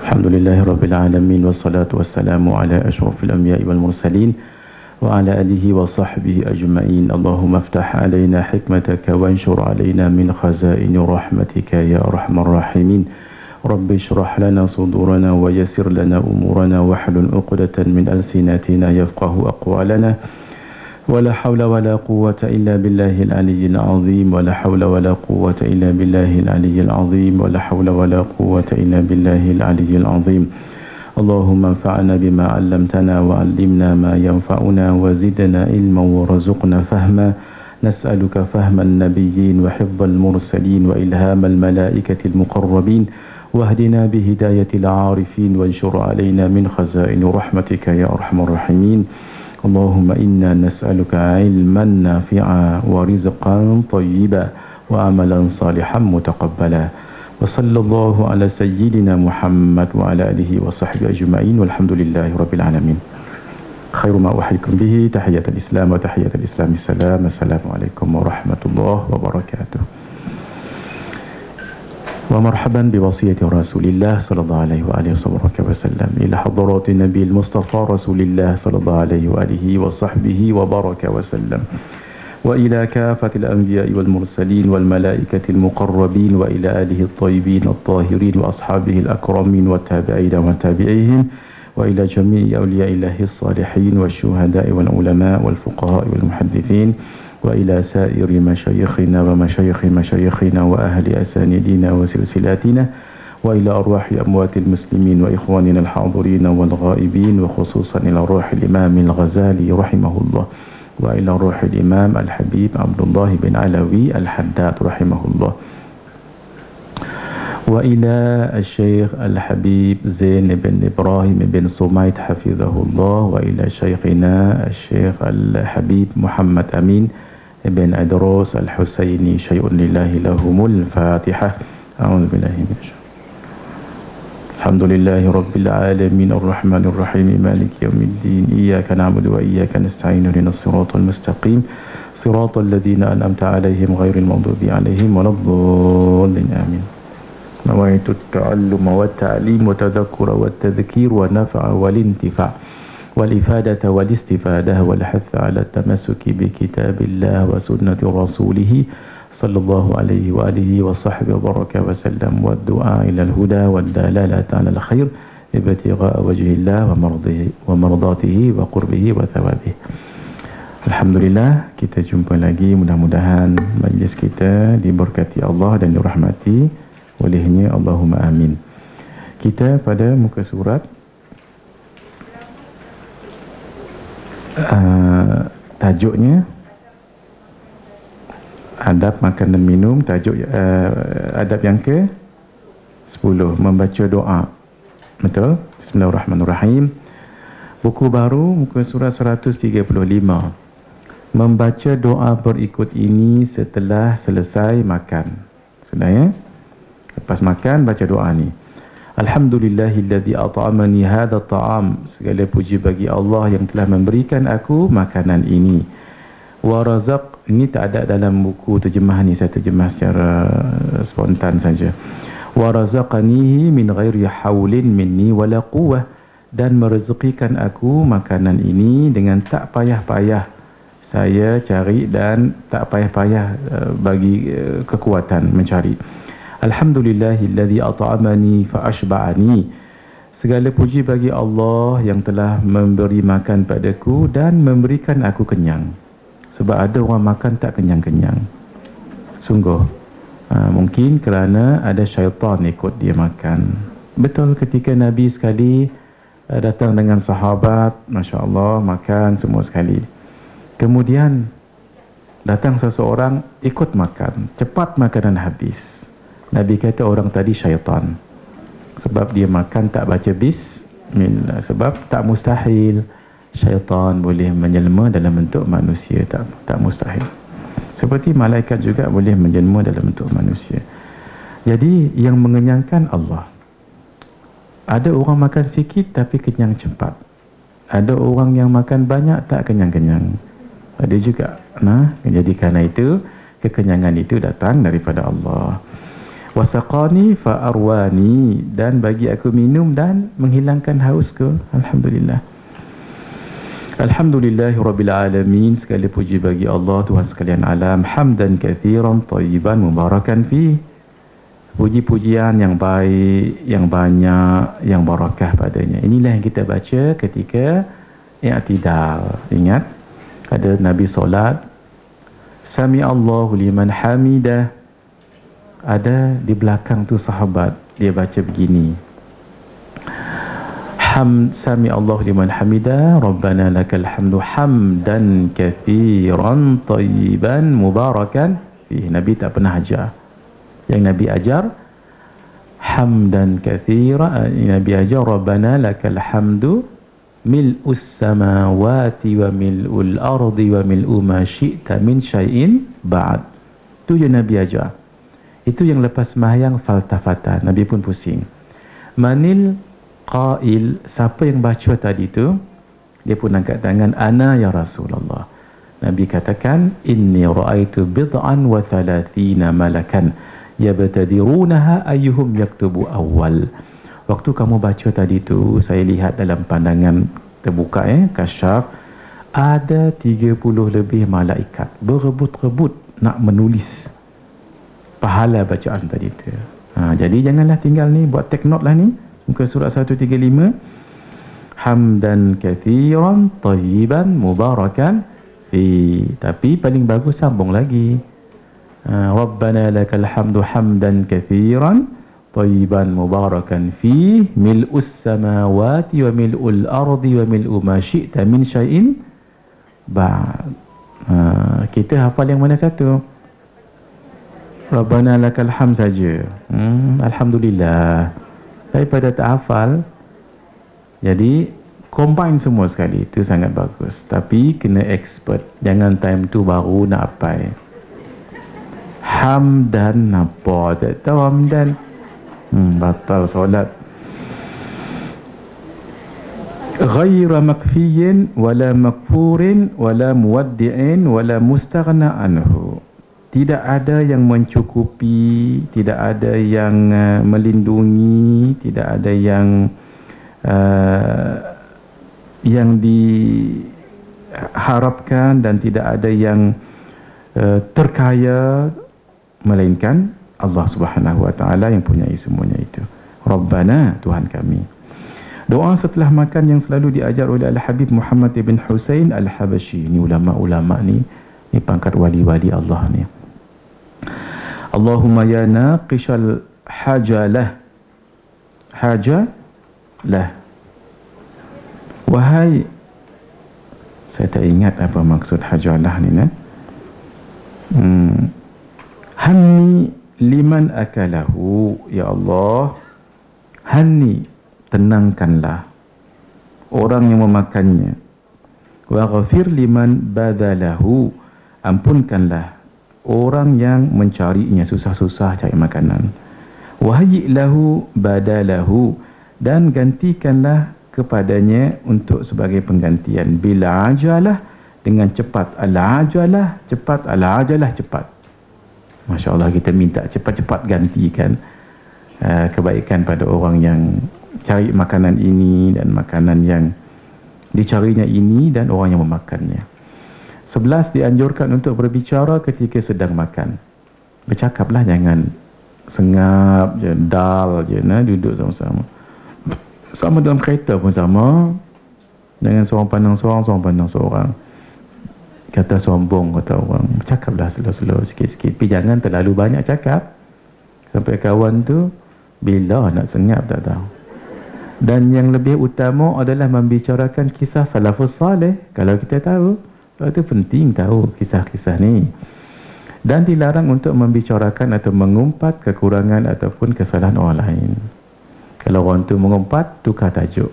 Alhamdulillahirabbil alamin wassalatu wassalamu ala asyrafil anbiya'i wal mursalin wa ala alihi wa sahbihi ajma'in. Allahumma iftah alaina hikmataka wa anshur alaina min khazaini rahmatika ya arhamar rahimin. Rabbi shrah lana sudurana wa yassir lana umurana wahlul 'uqdatan min alsinatina yafqahu aqwalana. ولا حول ولا قوة إلا بالله العلي العظيم ولا حول ولا قوة إلا بالله العلي العظيم ولا حول ولا قوة إلا بالله العلي العظيم. اللهم انفعنا بما علمتنا وعلمنا ما ينفعنا وزدنا علما وارزقنا فهما. نسألك فهم النبيين وحفظ المرسلين وإلهام الملائكة المقربين واهدنا بهداية العارفين وانشر علينا من خزائن رحمتك يا أرحم الراحمين. اللهم إنا نسألك علما نافعا ورزقا طيبا وعملا صالحا متقبلا. وصلى الله على سيدنا محمد وعلى آله وصحبه أجمعين والحمد لله رب العالمين. خير ما أحييكم به تحية الإسلام وتحية الإسلام السلام. السلام عليكم ورحمة الله وبركاته. ومرحبا بوصية رسول الله صلى الله عليه وآله وسلم إلى حضرات النبي المصطفى رسول الله صلى الله عليه وآله وصحبه وبارك وسلم وإلى كافة الأنبياء والمرسلين والملائكة المقربين وإلى آله الطيبين الطاهرين وأصحابه الأكرمين والتابعين وتابعيهم وإلى جميع أولياء الله الصالحين والشهداء والعلماء والفقهاء والمحدثين وإلى سائر مشايخنا ومشايخ مشايخنا وأهل أسانيدنا وسلسلاتنا وإلى أرواح أموات المسلمين وإخواننا الحاضرين والغائبين وخصوصا إلى روح الإمام الغزالي رحمه الله وإلى روح الإمام الحبيب عبد الله بن علوي الحداد رحمه الله وإلى الشيخ الحبيب زين بن إبراهيم بن سميت حفظه الله وإلى شيخنا الشيخ الحبيب محمد أمين بن أدروس الحسيني شيء لله لهم الفاتحة. أعوذ بالله من الشيطان. الحمد لله رب العالمين الرحمن الرحيم مالك يوم الدين إياك نعبد وإياك نستعين اهدنا الصراط المستقيم صراط الذين أنعمت عليهم غير المغضوب عليهم ولا الضالين آمين. نويت التعلم والتعليم والتذكر والتذكير والنفع والانتفاع والإفادة والاستفادة والحث على التمسك بكتاب الله وسنة رسوله صلى الله عليه وآله وصحبه وبارك وسلم والدعاء إلى الهدى والدلالة على الخير ابتغاء وجه الله ومرضاته وقربه وثوابه. Alhamdulillah, kita jumpa lagi. Mudah-mudahan majlis kita diberkati Allah dan dirahmati olehnya. Allahumma amin. Kita pada muka surat tajuknya adab makan dan minum. Tajuk adab yang ke 10, membaca doa. Betul? Bismillahirrahmanirrahim. Buku baru muka surat 135. Membaca doa berikut ini setelah selesai makan. Sudah ya? Lepas makan baca doa ni. Alhamdulillahilladzi at'amani hadha at'am. Segala puji bagi Allah yang telah memberikan aku makanan ini. Wa razaq, ini tak ada dalam buku terjemah ni, saya terjemah secara spontan saja. Wa razaqanihi min ghairi haulin minni wala quwwah, dan merezekikan aku makanan ini dengan tak payah-payah saya cari dan tak payah-payah bagi kekuatan mencari. Alhamdulillahilladzi at'amani fa ashba'ani. Segala puji bagi Allah yang telah memberi makan padaku dan memberikan aku kenyang. Sebab ada orang makan tak kenyang-kenyang. Sungguh. Mungkin kerana ada syaitan ikut dia makan. Betul, ketika Nabi sekali datang dengan sahabat, Masya Allah, makan semua sekali. Kemudian datang seseorang ikut makan. Cepat makanan habis. Nabi kata orang tadi syaitan. Sebab dia makan tak baca bismillah. Sebab tak mustahil syaitan boleh menjelma dalam bentuk manusia. Tak mustahil. Seperti malaikat juga boleh menjelma dalam bentuk manusia. Jadi yang mengenyangkan Allah. Ada orang makan sikit tapi kenyang cepat. Ada orang yang makan banyak tak kenyang-kenyang. Ada juga. Jadi kerana itu kekenyangan itu datang daripada Allah. Wasaqani fa arwani, dan bagi aku minum dan menghilangkan hausku. Alhamdulillah. Alhamdulillahirabbil alamin, segala puji bagi Allah Tuhan sekalian alam, hamdan katsiran thayyiban mubarakan fi. Puji-pujian yang baik, yang banyak, yang barakah padanya. Inilah yang kita baca ketika i'tidal. Ingat, ada Nabi solat, Sami Allahu liman hamidah. Ada di belakang tu sahabat, dia baca begini, Sami Allahu liman hamidah, Rabbana lakal hamdu hamdan kathiran tayyiban mubarakan fihi. Nabi tak pernah ajar. Yang Nabi ajar hamdan kathiran, Nabi ajar Rabbana lakal hamdu mil'us samawati wa mil'ul ardi wa mil'u ma syi'ta min syai'in ba'd. Itu yang Nabi ajar. Itu yang lepas sembahyang faltafata, Nabi pun pusing. Manil qail, siapa yang baca tadi tu? Dia pun angkat tangan, ana ya Rasulullah. Nabi katakan, inni ra'aitu bid'an wa thalathina malakan yabtadirunaha ayyuhum yaktubu awal. Waktu kamu baca tadi tu, saya lihat dalam pandangan terbuka, kasyaf, ada 30 lebih malaikat berebut-rebut nak menulis pahala bacaan tadi tu. Jadi janganlah tinggal ni, buat take note lah ni. Muka surat 135. Hamdan kathiran tayyiban mubarakan fi. Tapi paling bagus sambung lagi. Rabbana lakal hamdu hamdan kathiran tayyiban mubarakan fi mil'us samawati wa mil'ul ardi wa mil'u ma syi'ta min syai'in ba'd. Kita hafal yang mana satu? Rabbana lakal hamd saja. Alhamdulillah. Daripada tak hafal, jadi combine semua sekali. Itu sangat bagus. Tapi kena expert. Jangan time tu baru nak hafal. Hamdan apa? Tak tahu hamdan. Batal solat. Ghaira makfiyin wala makfurin wala muwaddi'in wala mustaghna anhu. Tidak ada yang mencukupi, tidak ada yang melindungi, tidak ada yang diharapkan, dan tidak ada yang terkaya, melainkan Allah Subhanahu wa taala yang punya semuanya itu. Rabbana, Tuhan kami. Doa setelah makan yang selalu diajar oleh Al-Habib Muhammad ibn Husain Al-Habashi. Ini ulama-ulama ni pangkat wali-wali Allah ni. Allahumma ya naqishal hajalah. Hajalah. Wahai, saya tak ingat apa maksud hajalah ni, Hanni liman akalahu, ya Allah. Hanni, tenangkanlah orang yang memakannya. Wa ghafir liman badalahu, ampunkanlah orang yang mencarinya, susah-susah cari makanan. Wahyi lahu badalahu, dan gantikanlah kepadanya untuk sebagai penggantian. Bila ajalah, dengan cepat. Al-ajalah, cepat. Al-ajalah, cepat. Masya Allah, kita minta cepat-cepat gantikan kebaikan pada orang yang cari makanan ini dan makanan yang dicarinya ini, dan orang yang memakannya. 11, dianjurkan untuk berbicara ketika sedang makan. Bercakaplah, jangan sengap je, dal je, duduk sama-sama. Sama dalam kereta pun sama. Jangan seorang pandang seorang, seorang pandang seorang. Kata sombong, kata orang. Bercakaplah slow-slow, sikit-sikit. Tapi jangan terlalu banyak cakap. Sampai kawan tu, bila nak senyap tak tahu. Dan yang lebih utama adalah membicarakan kisah salafus salih. Kalau kita tahu, sebab itu penting tahu kisah-kisah ni. Dan dilarang untuk membicarakan atau mengumpat kekurangan ataupun kesalahan orang lain. Kalau orang tu mengumpat, tukar tajuk.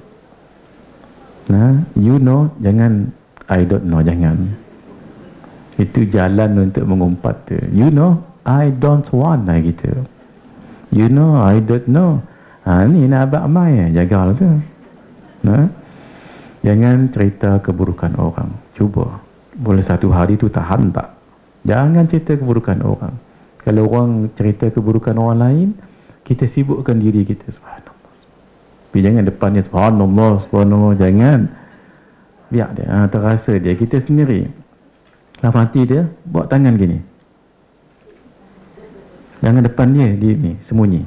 You know, jangan I don't know, jangan. Itu jalan untuk mengumpat tu. You know, I don't want, gitu. You know, I don't know. Ni nak abang mai, jagalah tu. Jangan cerita keburukan orang. Cuba. Boleh satu hari tu tahan tak? Jangan cerita keburukan orang. Kalau orang cerita keburukan orang lain, kita sibukkan diri kita. Subhanallah. Tapi jangan depannya subhanallah, subhanallah. Jangan. Biar dia terasa dia. Kita sendiri dalam hati dia buat tangan gini. Jangan depan dia ni sembunyi.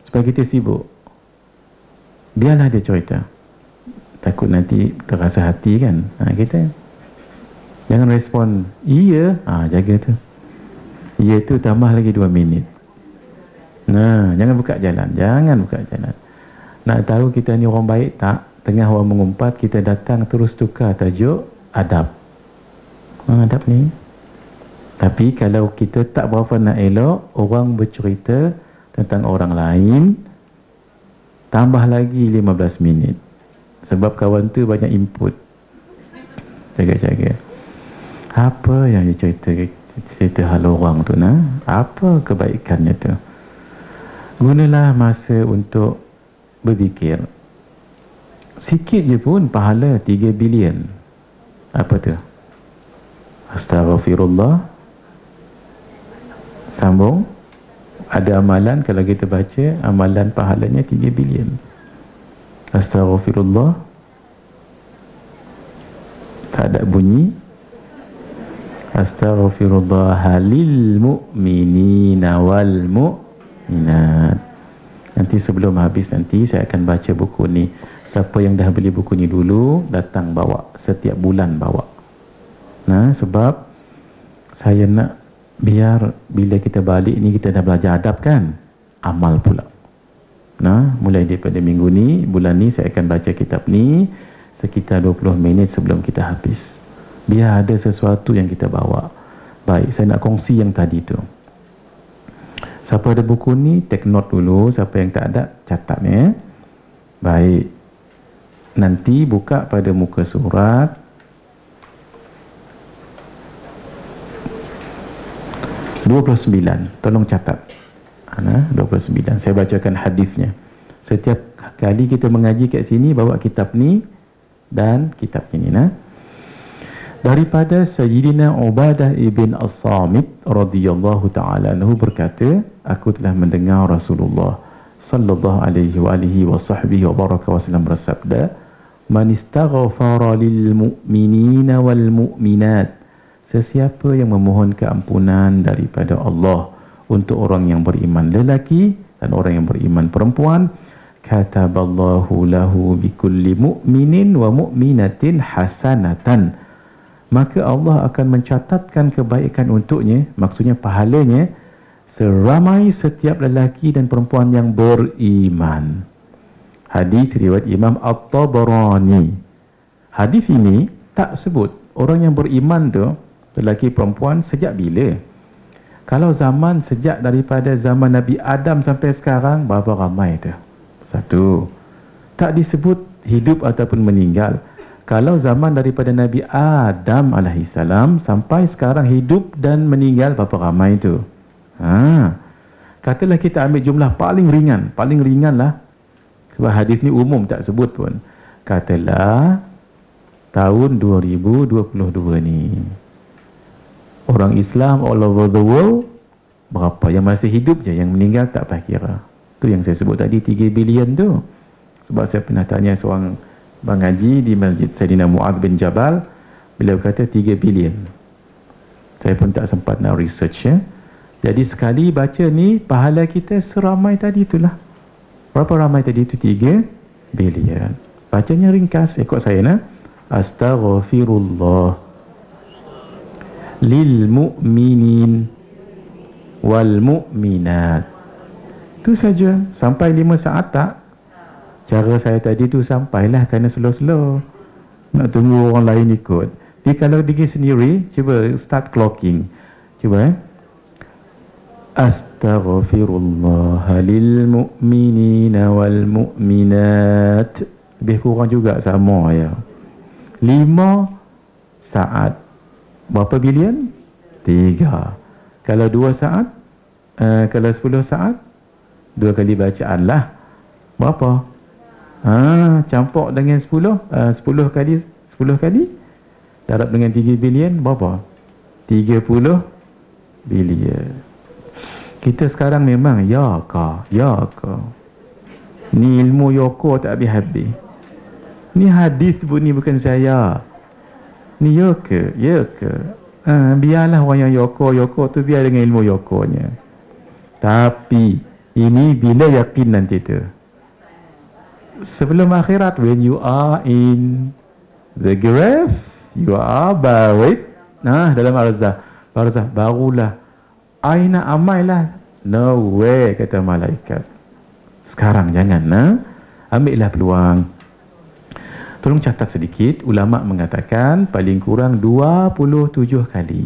Supaya kita sibuk. Biarlah dia cerita. Takut nanti terasa hati kan. Kita jangan respon iya. Jaga tu. Iya tu tambah lagi 2 minit. Jangan buka jalan. Jangan buka jalan. Nak tahu kita ni orang baik tak? Tengah orang mengumpat, kita datang terus tukar tajuk adab. Adab ni. Tapi kalau kita tak berapa nak elok, orang bercerita tentang orang lain, tambah lagi 15 minit. Sebab kawan tu banyak input. Jaga-jaga. Apa yang dia cerita hal orang tu nah? Apa kebaikannya tu? Gunalah masa untuk berzikir. Sikit je pun pahala 3 bilion. Apa tu? Astaghfirullah. Sambung. Ada amalan kalau kita baca, amalan pahalanya 3 bilion. Astaghfirullah. Tak ada bunyi. Astaghfirullah halil mu'minina wal mu'minat. Nanti sebelum habis nanti saya akan baca buku ni. Siapa yang dah beli buku ni dulu, datang bawa. Setiap bulan bawa. Sebab saya nak biar bila kita balik ni kita dah belajar adab kan? Amal pula. Mulai daripada minggu ni, bulan ni saya akan baca kitab ni sekitar 20 minit sebelum kita habis. Biar ada sesuatu yang kita bawa. Baik, saya nak kongsi yang tadi tu. Siapa ada buku ni, take note dulu. Siapa yang tak ada, catat ya. Baik. Nanti buka pada muka surat 29. Tolong catat. 29. Saya bacakan hadisnya. Setiap kali kita mengaji kat sini, bawa kitab ni dan kitab ini. Daripada Sayyidina Ubadah ibn As-Samit radhiyallahu ta'ala anhu berkata, aku telah mendengar Rasulullah sallallahu alaihi wa alihi wa sahbihi wa baraka wasallam bersabda, man istaghfara lil mu'minina wal mu'minat, sesiapa yang memohon keampunan daripada Allah untuk orang yang beriman lelaki dan orang yang beriman perempuan, kataballahu lahu bikulli mu'minin wa mu'minatin hasanatan, maka Allah akan mencatatkan kebaikan untuknya, maksudnya pahalanya, seramai setiap lelaki dan perempuan yang beriman. Hadis riwayat Imam At-Tabarani. Hadis ini tak sebut orang yang beriman tu lelaki perempuan sejak bila. Kalau zaman sejak daripada zaman Nabi Adam sampai sekarang, berapa ramai tu? Satu. Tak disebut hidup ataupun meninggal. Kalau zaman daripada Nabi Adam alaihissalam sampai sekarang hidup dan meninggal, berapa ramai tu? Katalah kita ambil jumlah paling ringan lah. Sebab hadis ni umum tak sebut pun. Katalah tahun 2022 ni, orang Islam all over the world, berapa yang masih hidup je, yang meninggal tak payah kira. Tu yang saya sebut tadi 3 bilion tu. Sebab saya pernah tanya seorang bang haji di Masjid Sayyidina Mu'adh bin Jabal, beliau kata 3 bilion. Saya pun tak sempat nak research ya. Jadi sekali baca ni, pahala kita seramai tadi itulah. Berapa ramai tadi itu? 3 bilion. Bacanya ringkas, ikut saya Astaghfirullah lil mu'minin wal mu'minat. Itu saja. Sampai 5 saat tak? Cara saya tadi tu sampailah, kerana slow-slow. Nak tunggu orang lain ikut. Jadi kalau diri sendiri, cuba start clocking. Cuba Astaghfirullah lil mu'minina wal mu'minat. Lebih kurang juga sama ya. 5 saat. Berapa bilion? 3. Kalau 2 saat, kalau 10 saat, 2 kali bacaan lah. Berapa? Campur dengan 10 kali 10 kali darab dengan 3 bilion berapa? 30 bilion. Kita sekarang memang ya ke. Ni ilmu yoko tak habis-habis. Ni hadis pun ni bukan saya. Ni ya ke. Biarlah orang yang yoko tu biar dengan ilmu yokonya. Tapi ini bila yakin nanti tu. Sebelum akhirat, when you are in the grave, you are buried. Dalam barzah barulah aina amailah. No way, kata malaikat. Sekarang jangan, ambillah peluang. Tolong catat sedikit. Ulama mengatakan paling kurang 27 kali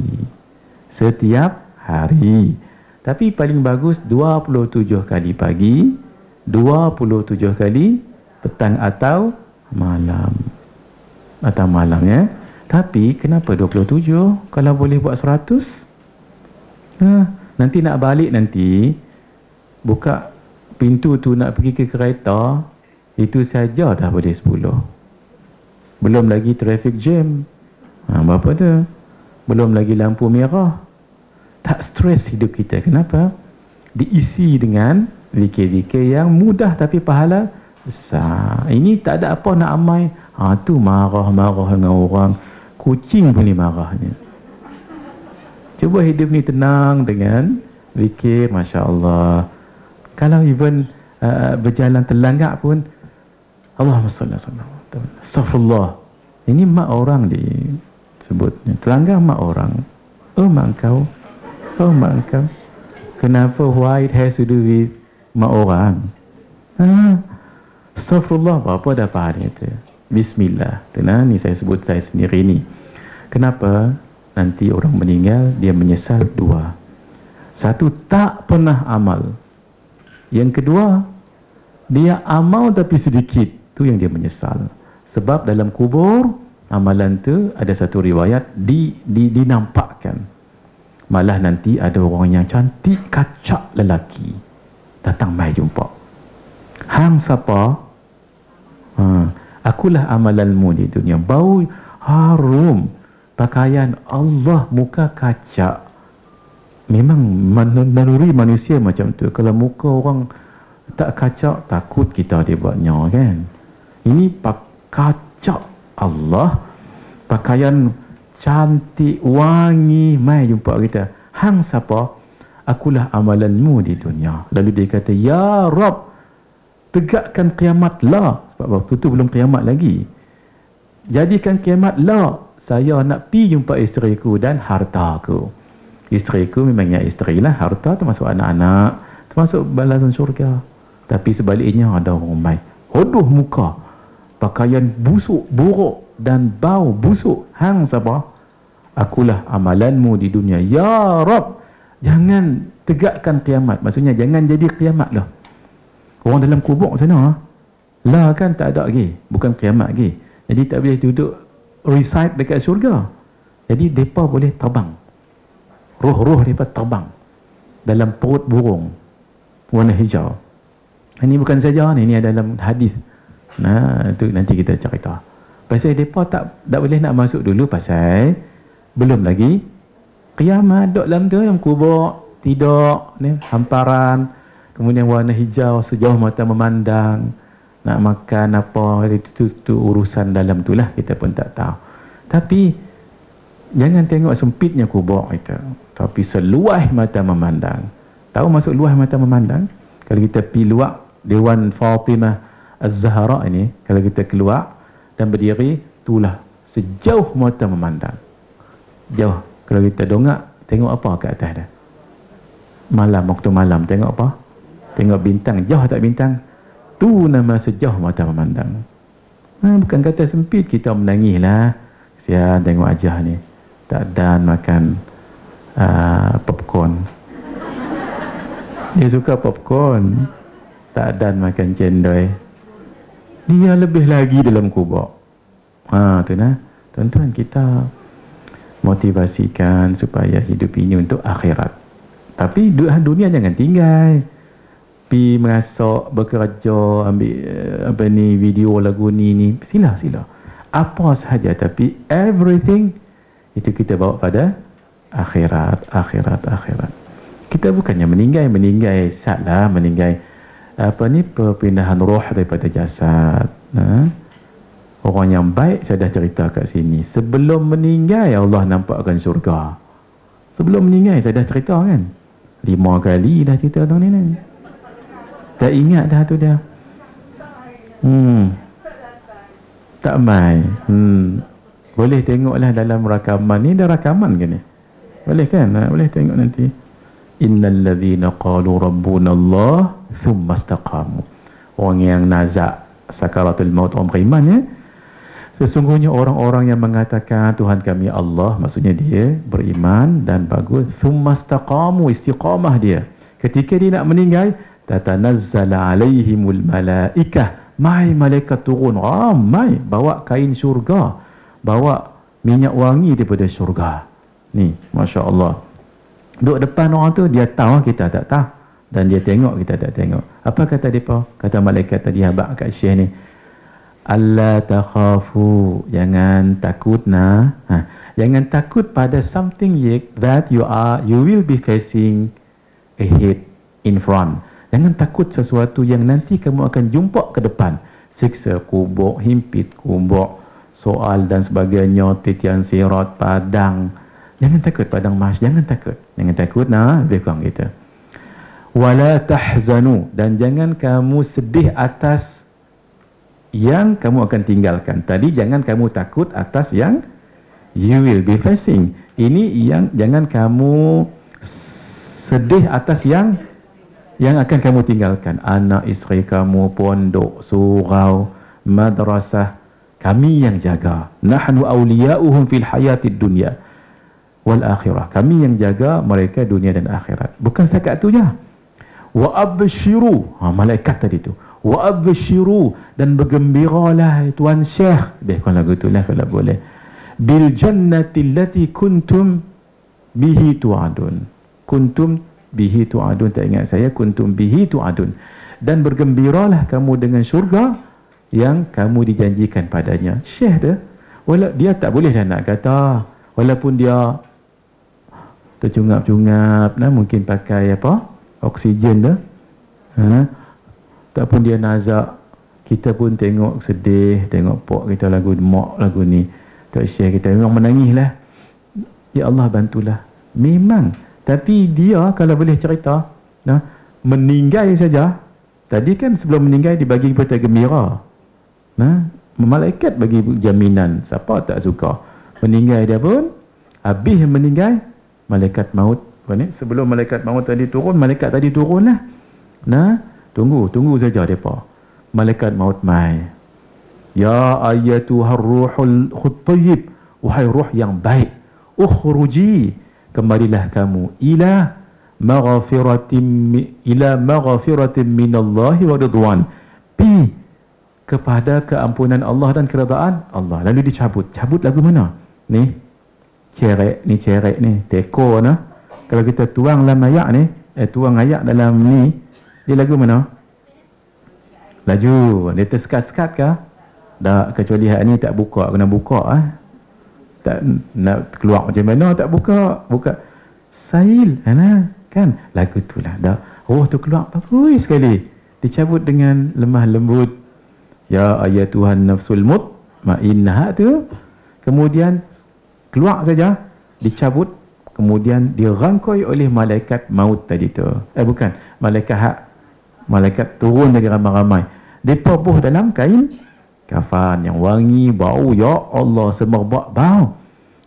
setiap hari. Tapi paling bagus 27 kali pagi, 27 kali petang atau malam. Ya. Tapi kenapa 27 kalau boleh buat 100? Nanti nak balik nanti, buka pintu tu nak pergi ke kereta, itu saja dah boleh 10. Belum lagi traffic jam. Berapa tu? Belum lagi lampu merah. Tak stres hidup kita. Kenapa? Diisi dengan zikir-zikir yang mudah tapi pahala besar. Ini tak ada apa nak amai. Tu marah-marah dengan orang. Kucing boleh marahnya. Cuba hidup ni tenang dengan zikir, Masya Allah. Kalau even berjalan terlanggar pun, Allahumma salli ala Muhammad. Astaghfirullah. Ini mak orang disebutnya. Terlanggar mak orang. Mak kau. Kenapa why it has to do with mak orang? Astaghfirullah. Apa dah faham itu? Bismillah. Ni saya sebut saya sendiri ni. Kenapa nanti orang meninggal dia menyesal? 2. Satu, tak pernah amal. Yang kedua, dia amal tapi sedikit. Itu yang dia menyesal. Sebab dalam kubur, amalan tu ada satu riwayat dinampakkan. Malah nanti ada orang yang cantik, kacak lelaki datang mai jumpa. Hang siapa? Akulah amalanmu di dunia. Bau harum, pakaian Allah, muka kacak. Memang naluri manusia macam tu. Kalau muka orang tak kacak, takut kita dibuatnya, kan? Ini kacak Allah, pakaian cantik, wangi, mai jumpa kita. Hang siapa? Akulah amalanmu di dunia. Lalu dia kata, Ya Rab, tegakkan kiamat lah. Sebab waktu tu belum kiamat lagi. Jadikan kiamat lah. Saya nak pergi jumpa isteriku dan hartaku. Isteriku memangnya isteri lah. Harta termasuk anak-anak, termasuk balasan syurga. Tapi sebaliknya ada orang mai. Hodoh muka, pakaian busuk, buruk dan bau busuk. Hang siapa? Akulah amalanmu di dunia. Ya Rab, jangan tegakkan kiamat. Maksudnya jangan jadi kiamat lah. Orang dalam kubur sana lah kan tak ada lagi. Bukan kiamat lagi. Jadi tak boleh duduk reside dekat syurga. Jadi mereka boleh terbang. Roh-roh mereka terbang dalam perut burung warna hijau. Ini bukan saja ni ada dalam hadis. Itu nanti kita cerita. Pasal mereka tak boleh nak masuk dulu pasal belum lagi kiamat. Duduk dalam tu yang kubur, tidur ni, hamparan, kemudian warna hijau sejauh mata memandang. Nak makan apa, itu urusan dalam tu lah, kita pun tak tahu. Tapi jangan tengok sempitnya kubur kita, tapi seluas mata memandang. Tahu masuk luas mata memandang? Kalau kita pergi luar Dewan Fatimah Az-Zahra ini, kalau kita keluar dan berdiri, itulah sejauh mata memandang. Jauh. Kalau kita dongak, tengok apa kat atas dah? Malam, waktu malam, tengok apa? Tengok bintang. Jauh tak bintang? Tu nama sejauh mata memandang. Bukan kata sempit, kita menangis lah. Kesian tengok Ajah ni, tak dan makan popcorn. Dia suka popcorn, tak dan makan cendol. Dia lebih lagi dalam kubur. Tu nah. Tuan-tuan, kita motivasikan supaya hidup ini untuk akhirat. Tapi dunia jangan tinggal. Pi mengasok, bekerja, ambil video lagu ni. Sila. Apa sahaja, tapi everything itu kita bawa pada akhirat. Kita bukannya meninggai sat lah, meninggai apa ni, perpindahan roh daripada jasad. Orang yang baik saya dah cerita kat sini. Sebelum meninggal Allah nampakkan syurga. Sebelum meninggal saya dah cerita kan. 5 kali dah cerita tahun ni. Tak ingat dah tu dah. Tak main. Boleh tengoklah dalam rakaman ni, dah rakaman ke ni? Boleh kan? Boleh tengok nanti. Innal ladzina qalu rabbuna Allah thumma istaqamu. Orang yang nazak sakaratul maut, orang beriman ya. Sesungguhnya orang-orang yang mengatakan Tuhan kami Allah, maksudnya dia beriman dan bagus, thumma istaqamu, istiqamah dia. Ketika dia nak meninggal, tatanazzala alaihimul malaikah, mai malaikat turun ramai bawa kain syurga, bawa minyak wangi daripada syurga. Ni, masya-Allah. Duduk depan orang tu, dia tahu kita tak tahu, dan dia tengok kita tak tengok. Apa kata depa? Kata malaikat tadi habaq kat Syekh ni, alla takhafu, jangan takut jangan takut pada something that you will be facing ahead, in front. Jangan takut sesuatu yang nanti kamu akan jumpa ke depan. Siksa kubur, himpit kubur, soal dan sebagainya, titian sirat, padang. Jangan takut padang mahsyar, jangan takut. Jangan takut lebih kurang kita. Wala tahzanu, dan jangan kamu sedih atas yang kamu akan tinggalkan. Tadi jangan kamu takut atas yang you will be facing. Ini yang jangan kamu sedih atas yang akan kamu tinggalkan. Anak, isteri kamu, pondok, surau, madrasah, kami yang jaga. Nahnu awliya'uhum fil hayatid dunya wal akhirah. Kami yang jaga mereka dunia dan akhirat. Bukan setakat tu je. Wa abshiru, malaikat tadi tu. Wa abshiru, dan bergembiralah Tuan Syekh. Biarkan lagu tu lah kalau boleh. Bil jannati allati kuntum bihi tu'adun. Kuntum bihi tu'adun, tak ingat saya. Kuntum bihi tu'adun. Dan bergembiralah kamu dengan syurga yang kamu dijanjikan padanya. Syekh tu, dia tak boleh dah nak kata, walaupun dia tercungap-cungap, mungkin pakai oksigen dah, tak pun dia nazak, kita pun tengok sedih, tengok pok kita lagu mak lagu ni, tak share, kita memang menangis lah. Ya Allah bantulah. Memang, tapi dia kalau boleh cerita, meninggal saja, tadi kan sebelum meninggal dibagi berita gembira, malaikat bagi jaminan, siapa tak suka. Meninggal dia pun, habis meninggal, malaikat maut, sebelum malaikat maut tadi turun, malaikat tadi turun lah. Tunggu saja mereka. Malaikat maut mai. Ya ayyatuhar ruhul khuttayyib, wahai ruh yang baik, ukhruji, kembalilah kamu ila maghfiratin minallahi wa ridwan, pi kepada keampunan Allah dan keredaan Allah. Lalu dicabut. Cabut lagu mana? Ni cerek ni, teko nah. Kalau kita tuang dalam ayat ni, tuang ayat dalam ni, dia lagu mana? Laju. Dia tersekat-sekat kah? Tak, kecuali hak ni tak buka, kena buka tak nak keluar macam mana tak buka. Sail kan? Lagu tu lah. Dah roh tu keluar bagus sekali. Dicabut dengan lemah lembut. Ya ayatuhan nafsul mutmainnah tu. Kemudian keluar saja, dicabut, kemudian dirangkui oleh malaikat maut tadi tu. Bukan, malaikat turun dari ramai-ramai. Depa buh dalam kain kafan yang wangi, bau, ya Allah, semerbak bau.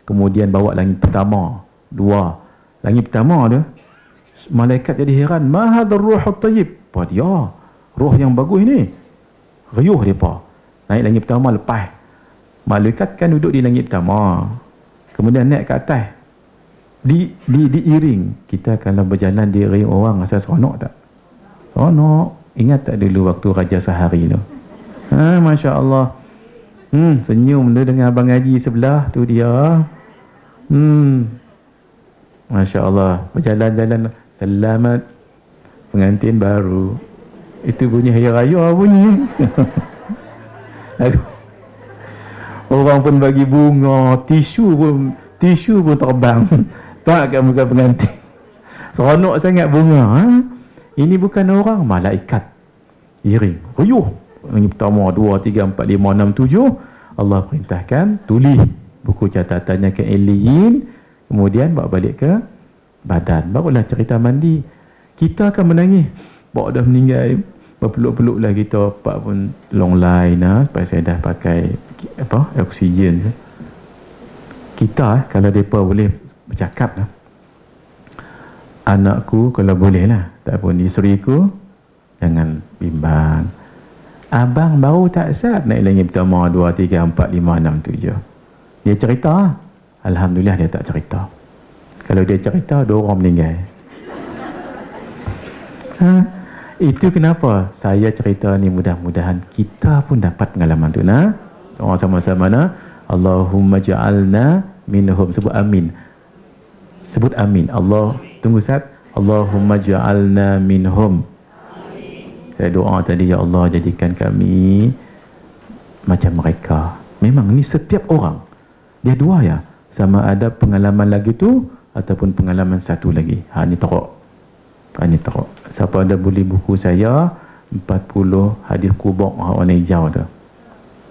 Kemudian bawa langit pertama, 2. Langit pertama tu, malaikat jadi heran, ma hadzal ruhut tayyib. Apa dia? Roh yang bagus ni. Riuh depa. Naik langit pertama, lepas. Malaikat kan duduk di langit pertama. Kemudian naik ke atas, diiring. Kita kalau berjalan diiring orang, rasa seronok tak? Seronok. Ingat tak dulu waktu Raja Sehari tu? Masya Allah. Senyum tu dengan abang Haji sebelah tu dia. Masya Allah. Berjalan-jalan, selamat pengantin baru. Itu bunyi Hari Raya bunyi. Orang pun bagi bunga, tisu pun terbang. Tak kat muka pengantin. Seronok sangat bunga. Ha? Ini bukan orang, malaikat. Iring. Ruyuh. Ini pertama, 2, 3, 4, 5, 6, 7. Allah perintahkan, tulis buku catatannya ke Eliyin. Kemudian bawa balik ke badan. Barulah cerita mandi. Kita akan menangis. Bawa dah meninggal. Berpeluk-peluk lah kita. Pak pun long line. Sebab saya dah pakai oksigen. Kita, kalau mereka boleh bercakap lah. Anakku kalau boleh lah. Tak pun isteriku, jangan bimbang. Abang baru tak sat naik langit pertama 2, 3, 4, 5, 6, 7. Dia cerita. Alhamdulillah dia tak cerita. Kalau dia cerita, 2 orang meninggal. Itu kenapa saya cerita ni, mudah-mudahan kita pun dapat pengalaman tu. Orang sama-sama Allahumma ja'alna minhum. Sebut amin. Sebut amin. Allah, tunggu Ustaz. Allahumma ja'alna minhum. Saya doa tadi, ya Allah jadikan kami macam mereka. Memang ni setiap orang. Dia 2 ya. Sama ada pengalaman lagi tu ataupun pengalaman satu lagi. Ni teruk. Ni teruk. Siapa ada beli buku saya 40 hadis kubur warna hijau tu.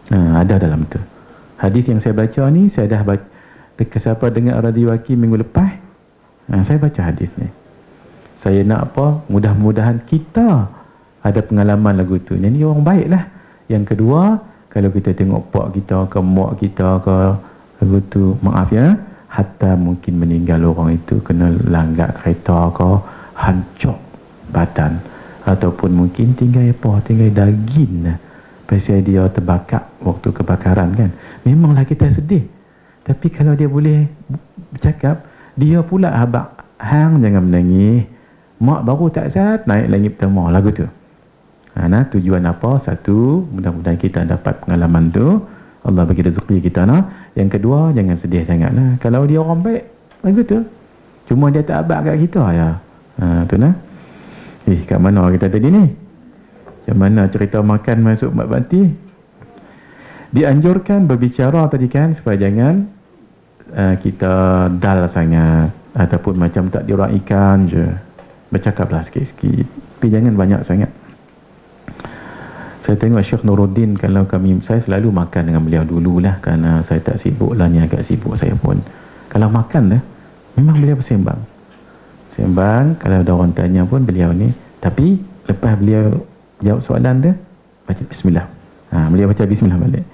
Ada dalam tu. Hadis yang saya baca ni, saya dah baca. Siapa dengar radio Waki minggu lepas, saya baca hadis ni. Saya nak apa? Mudah-mudahan kita ada pengalaman lagu tu. Yang ni orang baik lah. Yang kedua, kalau kita tengok pak kita ke mak kita ke lagu tu, maaf ya, hatta mungkin meninggal orang itu kena langgar kereta ke, hancur badan, ataupun mungkin tinggal daging lah. Pasal dia terbakar waktu kebakaran kan. Memanglah kita sedih. Tapi kalau dia boleh bercakap, dia pula habaq, hang jangan menangis. Mak baru tak sat naik langit pertama, lagu tu. Tujuan apa? Satu, mudah-mudahan kita dapat pengalaman tu. Allah bagi rezeki kita. Yang kedua, jangan sedih sangatlah. Kalau dia orang baik, lagu tu. Cuma dia tak habaq kat kita ya. Tu kat mana kita tadi ni? Macam mana cerita makan masuk mak banti? Dianjurkan berbicara tadi kan, supaya jangan kita dal sangat, ataupun macam tak diraikan je. Bercakaplah sikit-sikit, tapi jangan banyak sangat. Saya tengok Syekh Nuruddin, kalau saya selalu makan dengan beliau dululah, kerana saya tak sibuk lah, ni agak sibuk saya pun. Kalau makan dah, memang beliau bersembang. Sembang, kalau ada orang tanya pun beliau ni. Tapi lepas beliau jawab soalan dia, baca bismillah. Beliau baca bismillah balik.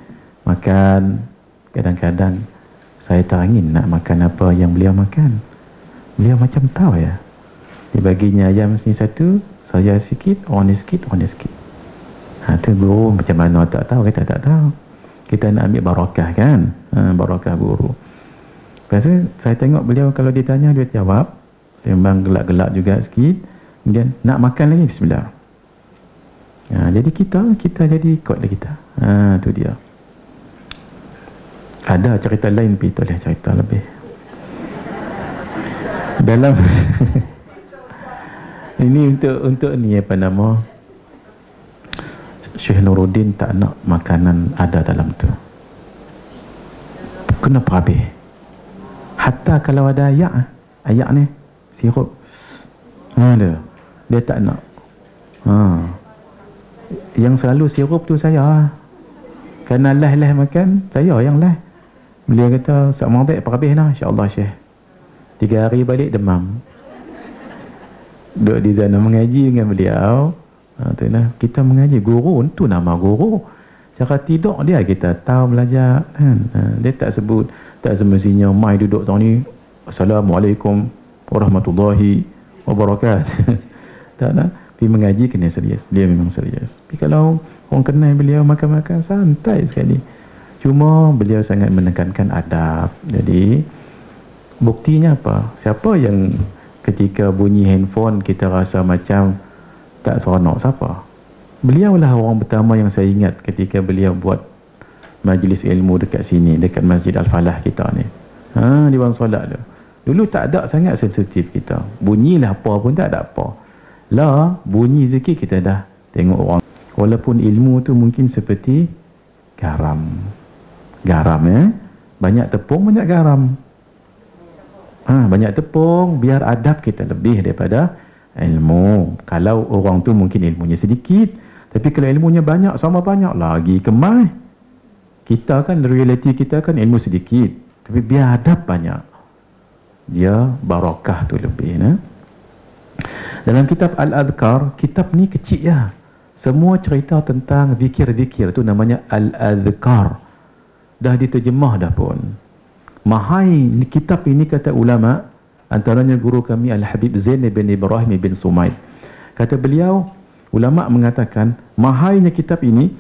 Makan, kadang-kadang saya terangin nak makan apa yang beliau makan. Beliau macam tahu ya. Dia baginya ayam ni satu, saya sikit, orang ni sikit, orang ni sikit. Tu guru macam mana tak tahu, kita tak tahu. Kita nak ambil barakah kan, barakah guru. Lepas tu saya tengok beliau kalau ditanya dia jawab, sembang gelak-gelak juga sikit. Kemudian nak makan lagi, bismillah. Jadi kita jadi ikutlah kita. Tu dia. Ada cerita lain, tapi tak boleh cerita lebih. Dalam ini untuk ni apa nama, Syekh Nuruddin tak nak makanan ada dalam tu. Kena habis. Hatta kalau ada ayak ni, sirup. Dia tak nak. Yang selalu sirup tu saya. Kerana lah makan, saya yang lah. Beliau kata, sama baik habis lah, insyaAllah Syekh. 3 hari balik demam. Duduk di sana mengaji dengan beliau. Kita mengaji, guru tu nama guru. Cara tidur dia kita tahu belajar kan. Dia tak sebut, tak semestinya mai duduk tahun ni, Assalamualaikum warahmatullahi wabarakatuh. Tak nak. Tapi mengaji kena serius. Dia memang serius. Tapi kalau orang kenal beliau makan-makan santai sekali. Cuma beliau sangat menekankan adab. Jadi buktinya apa? Siapa yang ketika bunyi handphone kita rasa macam tak seronok, siapa? Beliau lah orang pertama yang saya ingat ketika beliau buat majlis ilmu dekat sini, dekat Masjid Al-Falah kita ni. Di bawah solat tu. Dulu tak ada sangat sensitif kita. Bunyilah apa pun tak ada apa. Lah, bunyi zikir kita dah tengok orang. Walaupun ilmu tu mungkin seperti garam. Garam banyak tepung, banyak garam. Banyak tepung biar adab kita lebih daripada ilmu. Kalau orang tu mungkin ilmunya sedikit, tapi kalau ilmunya banyak, sama banyak lagi kemas. Kita kan, realiti kita kan ilmu sedikit, tapi biar adab banyak, dia barakah tu lebih. Dalam kitab Al-Adhkar, kitab ni kecil ya. Semua cerita tentang zikir-zikir tu namanya Al-Adhkar. Dah diterjemah dah pun. Mahai kitab ini, kata ulama, antaranya guru kami Al-Habib Zain bin Ibrahim bin Sumaid. Kata beliau, ulama mengatakan mahainya kitab ini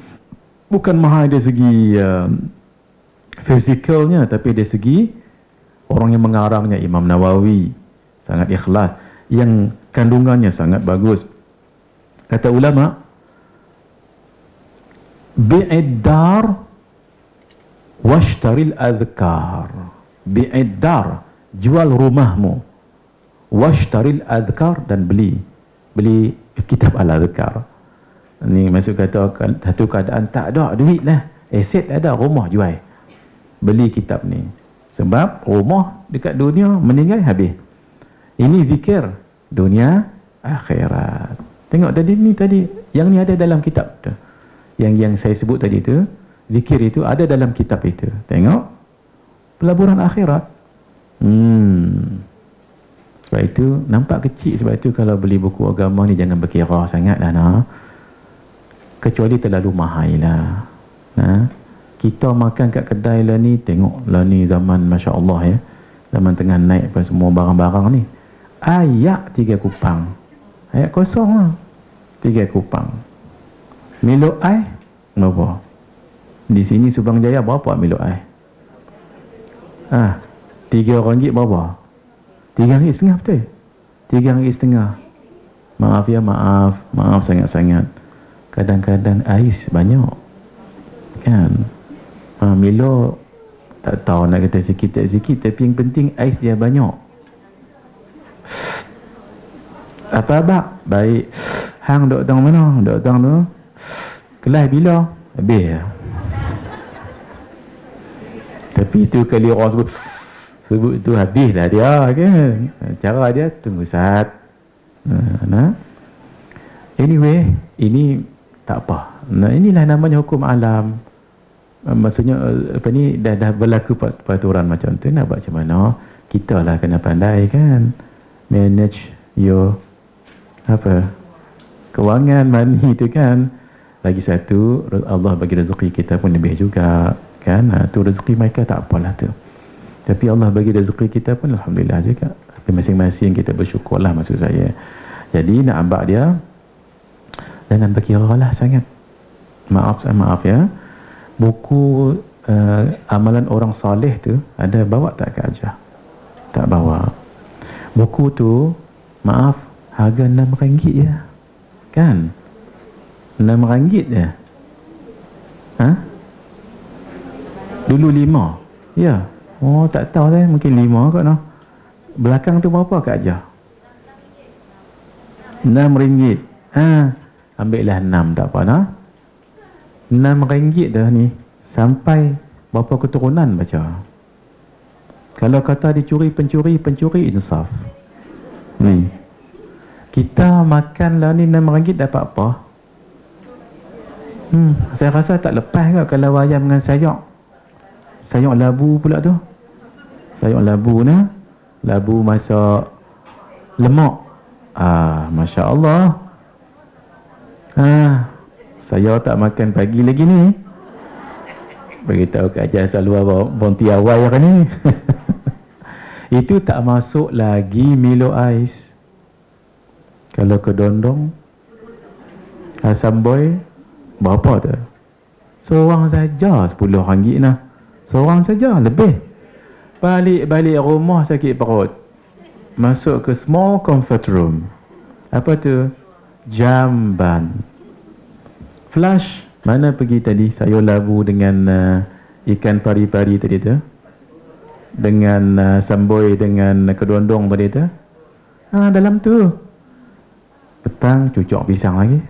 bukan mahai dari segi fizikalnya, tapi dari segi orang yang mengarangnya, Imam Nawawi, sangat ikhlas, yang kandungannya sangat bagus. Kata ulama, bi'id dar washtaril adhkar. Bi'id dar, jual rumahmu, washtaril adhkar, dan beli kitab Al-Adhkar. Ni maksud kata satu keadaan tak ada duit lah, aset ada, rumah jual, beli kitab ni. Sebab rumah dekat dunia, meninggal habis. Ini zikir dunia akhirat. Tengok tadi, yang ni ada dalam kitab tu. Yang saya sebut tadi tu, zikir itu ada dalam kitab itu. Tengok, pelaburan akhirat. Sebab itu nampak kecil. Sebab itu kalau beli buku agama ni jangan berkira sangat lah, kecuali terlalu mahal lah. Kita makan kat kedai lah ni, tengok lah ni zaman Masya Allah ya, zaman tengah naik apa semua barang-barang ni, ayak 3 kupang, ayak kosong lah 3 kupang. Milo air berapa? Di sini Subang Jaya berapa Milo air? RM3 berapa? RM3.50 betul? RM3.50. Maaf ya, maaf sangat-sangat. Kadang-kadang ais banyak kan. Milo tak tahu nak kata sikit tak sikit, tapi yang penting ais dia banyak. Apa abang? Baik. Hang dok tang mana? Dok tang tu. Kelas bila? Habis. Tapi itu kali orang sebut tu habis lah dia kan. Cara dia tunggu saat. Anyway, ini tak apa. Inilah namanya hukum alam. Maksudnya apa ni, dah berlaku peraturan macam tu, nak buat macam mana? Kita lah kena pandai kan, manage your kewangan, money tu kan. Lagi satu, Allah bagi rezeki kita pun lebih juga kan. Tu rezeki mereka tak apalah tu, tapi Allah bagi rezeki kita pun alhamdulillah juga. Tapi masing-masing kita bersyukurlah, maksud saya. Jadi nak ambak dia, jangan berkira lah sangat. Maaf ya. Buku amalan orang soleh tu ada bawa tak ke Hajah? Tak bawa. Buku tu, maaf, harga RM6 je kan? RM6 je. Dulu 5. Ya. Oh, tak tahu saya, mungkin 5 kot noh. Belakang tu berapa Kak Hajah? RM6. Ambillah 6, tak apa noh. RM6 dah ni. Sampai berapa keturunan baca. Kalau kata dicuri pencuri insaf. Ni. Kita makan lah ni RM6 dapat apa? Saya rasa tak lepas ke kalau ayam dengan sayur. Sayur labu pula tu. Sayur labu ni. Labu masak lemak. Masya Allah. Saya tak makan pagi lagi ni. Beritahu Kak Hajah selalu bonti awal kan ni. Itu tak masuk lagi Milo ais. Kalau kedondong, asam boy, berapa tu? Seorang saja RM10 lah. Seorang saja, lebih. Balik rumah sakit perut. Masuk ke small comfort room. Apa tu? Jamban. Flush. Mana pergi tadi? Sayur labu dengan ikan pari-pari tadi tu. Dengan samboy dengan kedondong tadi tu. Dalam tu. Petang cucuk pisang lagi.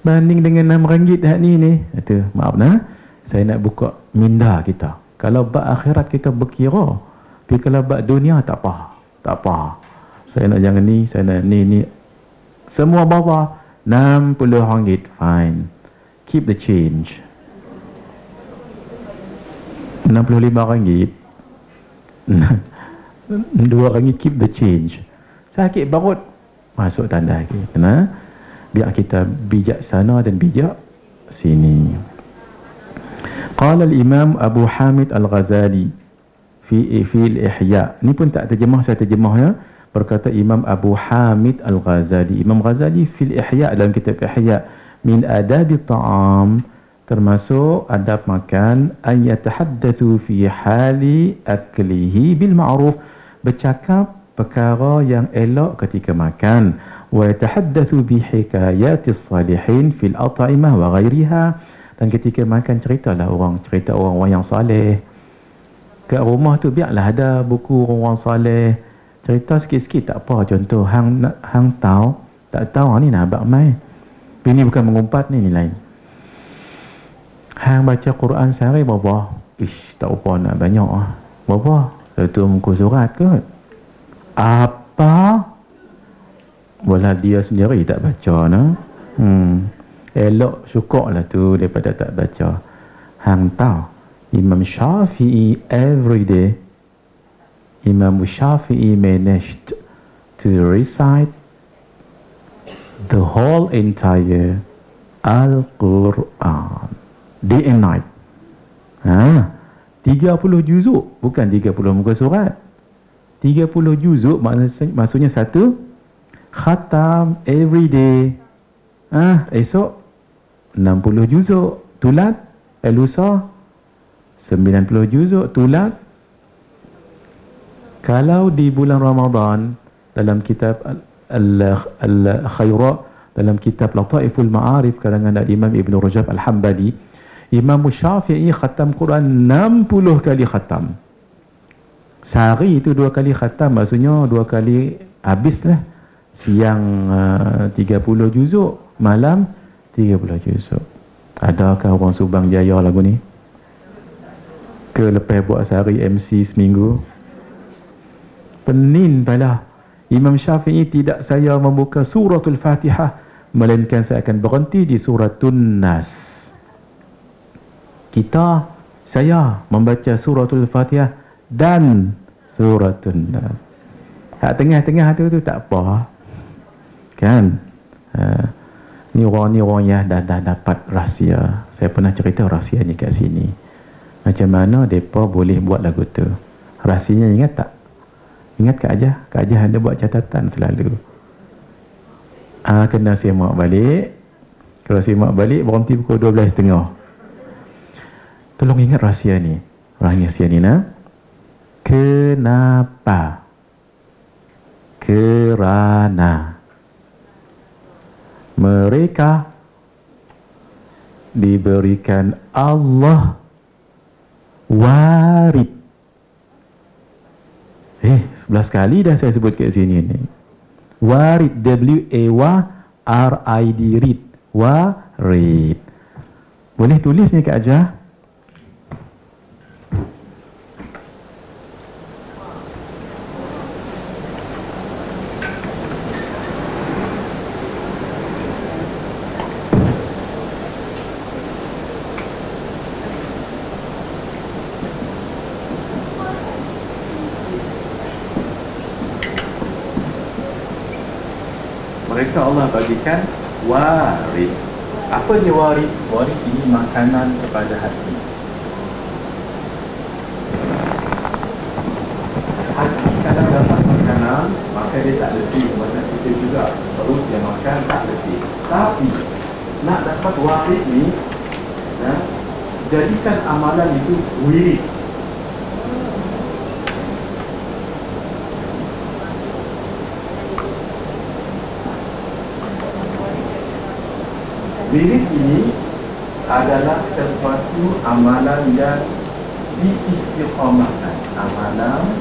Banding dengan RM6 dah ni. Itu, maaf nah. Saya nak buka minda kita. Kalau bab akhirat kita berkira, Tapi kalau bab dunia tak apa. Tak apa. Saya nak jangan ni, saya nak ni. Semua bawa RM60. Fine. Keep the change. RM65. RM2 keep the change. Sakit barut. Masuk tanda lagi. Kena biar kita bijaksana dan bijak sini. Qala al-Imam Abu Hamid Al-Ghazali fi al-Ihya. Ni pun tak terjemah, saya terjemahnya. Berkata Imam Abu Hamid Al-Ghazali. Imam Ghazali fi al-Ihya, dalam kitab Ihya, min adabi ta'am, termasuk adab makan, an yatahaddathu fi hali aklihi bil ma'ruf, bercakap perkara yang elok ketika makan, wa yatahaddathu bi hikayatis salihin fil at'imah wa ghairiha, dan ketika makan cerita orang yang saleh. Kat rumah tu biarlah ada buku orang saleh, cerita sikit-sikit tak apa. Contoh hang tahu, tak tahu ni nak abang mai. Ini bukan mengumpat, ni lain. Hang baca Quran sehari berapa? Ish, tak apa nak banyak ah. Berapa? Satu muka surat ke? Apa? Walau dia sendiri tak baca nah. Elok syukur lah tu daripada tak baca. Hang tahu Imam Syafi'i every day, Imam Syafi'i managed to recite the whole entire Al-Quran day and night. 30 juzuk, bukan 30 muka surat. 30 juzuk maksudnya satu khatam every day. Esok 60 juzuk, tulat, lusa 90 juzuk, tulat. Kalau di bulan Ramadan, dalam kitab Al-Khayra, dalam kitab Lataiful Ma'arif karangan Imam Ibn Rajab Al-Hambali, Imam Syafi'i khatam Quran 60 kali khatam. Sehari itu 2 kali khatam, maksudnya 2 kali habislah. Siang 30 juzuk, malam 30 juzuk. Adakah orang Subang Jaya lagu ni? Ke lepas buat sehari MC seminggu? Penin pala. Imam Syafi'i tidak saya membuka suratul Fatihah, melainkan saya akan berhenti di suratun Nas. Saya membaca suratul Fatihah dan suratun Nas. Kat tengah-tengah tu tak apa. Kan? Ni orang yang dah dapat rahsia. Saya pernah cerita rahsia ni kat sini. Macam mana mereka boleh buat lagu tu. Rahsianya ingat tak? Ingat Kak Ajah? Kak Ajah ada buat catatan selalu. Kena semak balik. Kalau semak balik, berhenti pukul 12.30. Tolong ingat rahsia ni. Rahsia ni nah. Kenapa? Kerana mereka diberikan Allah warid. 11 kali dah saya sebut kat sini ni. Warid, W-A-R-I-D, read. Warid. Boleh tulis ni Kak Ajah? Mereka Allah bagikan warid. Apa dia warid? Warid ini makanan kepada hati. Hati kalau dapat makanan, maka dia tak letih. Macam kita juga, perut dia makan tak letih. Tapi nak dapat warid ni, jadikan amalan itu wirid. Wirid ini adalah sesuatu amalan yang diistiqamahkan. Amalan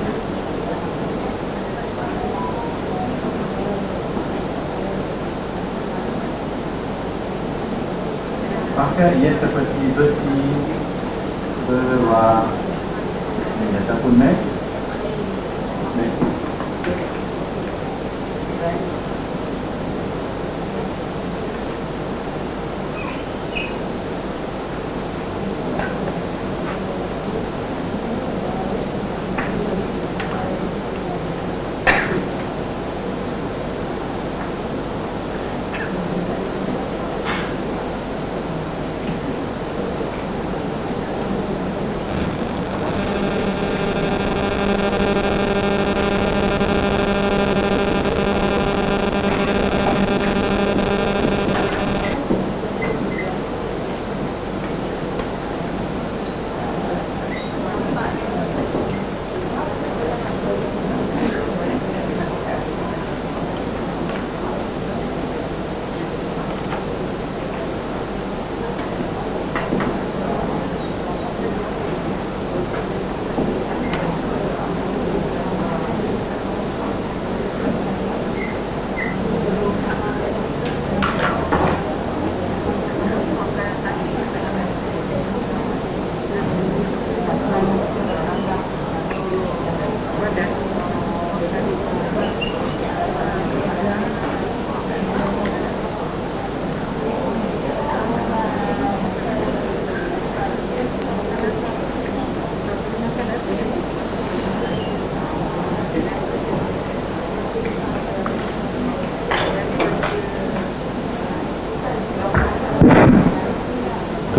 maka ia seperti besi, beruang, ataupun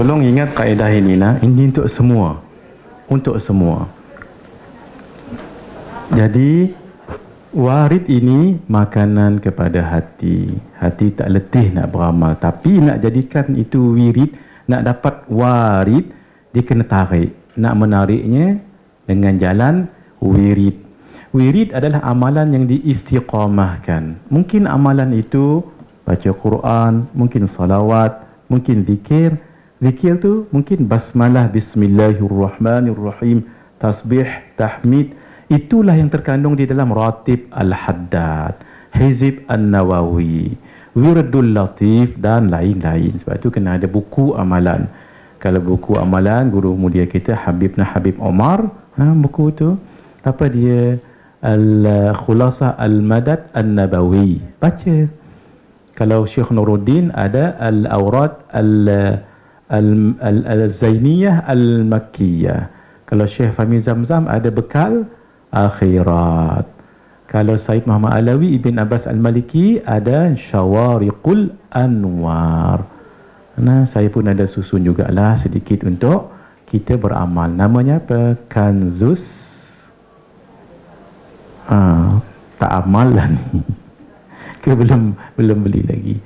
tolong ingat kaedah inilah. Ini untuk semua. Untuk semua. Jadi warid ini makanan kepada hati. Hati tak letih nak beramal, tapi nak jadikan itu wirid, nak dapat warid, dia kena tarik. Nak menariknya dengan jalan wirid. Wirid adalah amalan yang diistiqamahkan. Mungkin amalan itu baca Quran, mungkin salawat, mungkin zikir. Zikir tu mungkin basmalah, bismillahirrahmanirrahim, tasbih, tahmid. Itulah yang terkandung di dalam Ratib Al-Haddad, Hizib An-Nawawi, Wirdul Latif dan lain-lain. Sebab tu kena ada buku amalan. Kalau buku amalan guru mulia kita Habib Omar, buku tu apa dia, Al-Khulasah Al-Madad An-Nabawi, baca. Kalau Syekh Nuruddin ada Al-Awrad Al-Zainiyah Al-Makkiyah. Kalau Syekh Fahmi Zamzam ada Bekal Akhirat. Kalau Said Muhammad Alawi Ibn Abbas Al-Maliki ada Syawariqul Anwar. Nah, saya pun ada susun jugalah sedikit untuk kita beramal. Namanya apa? Kanzus. Tak amal lah ni. Ke belum beli lagi.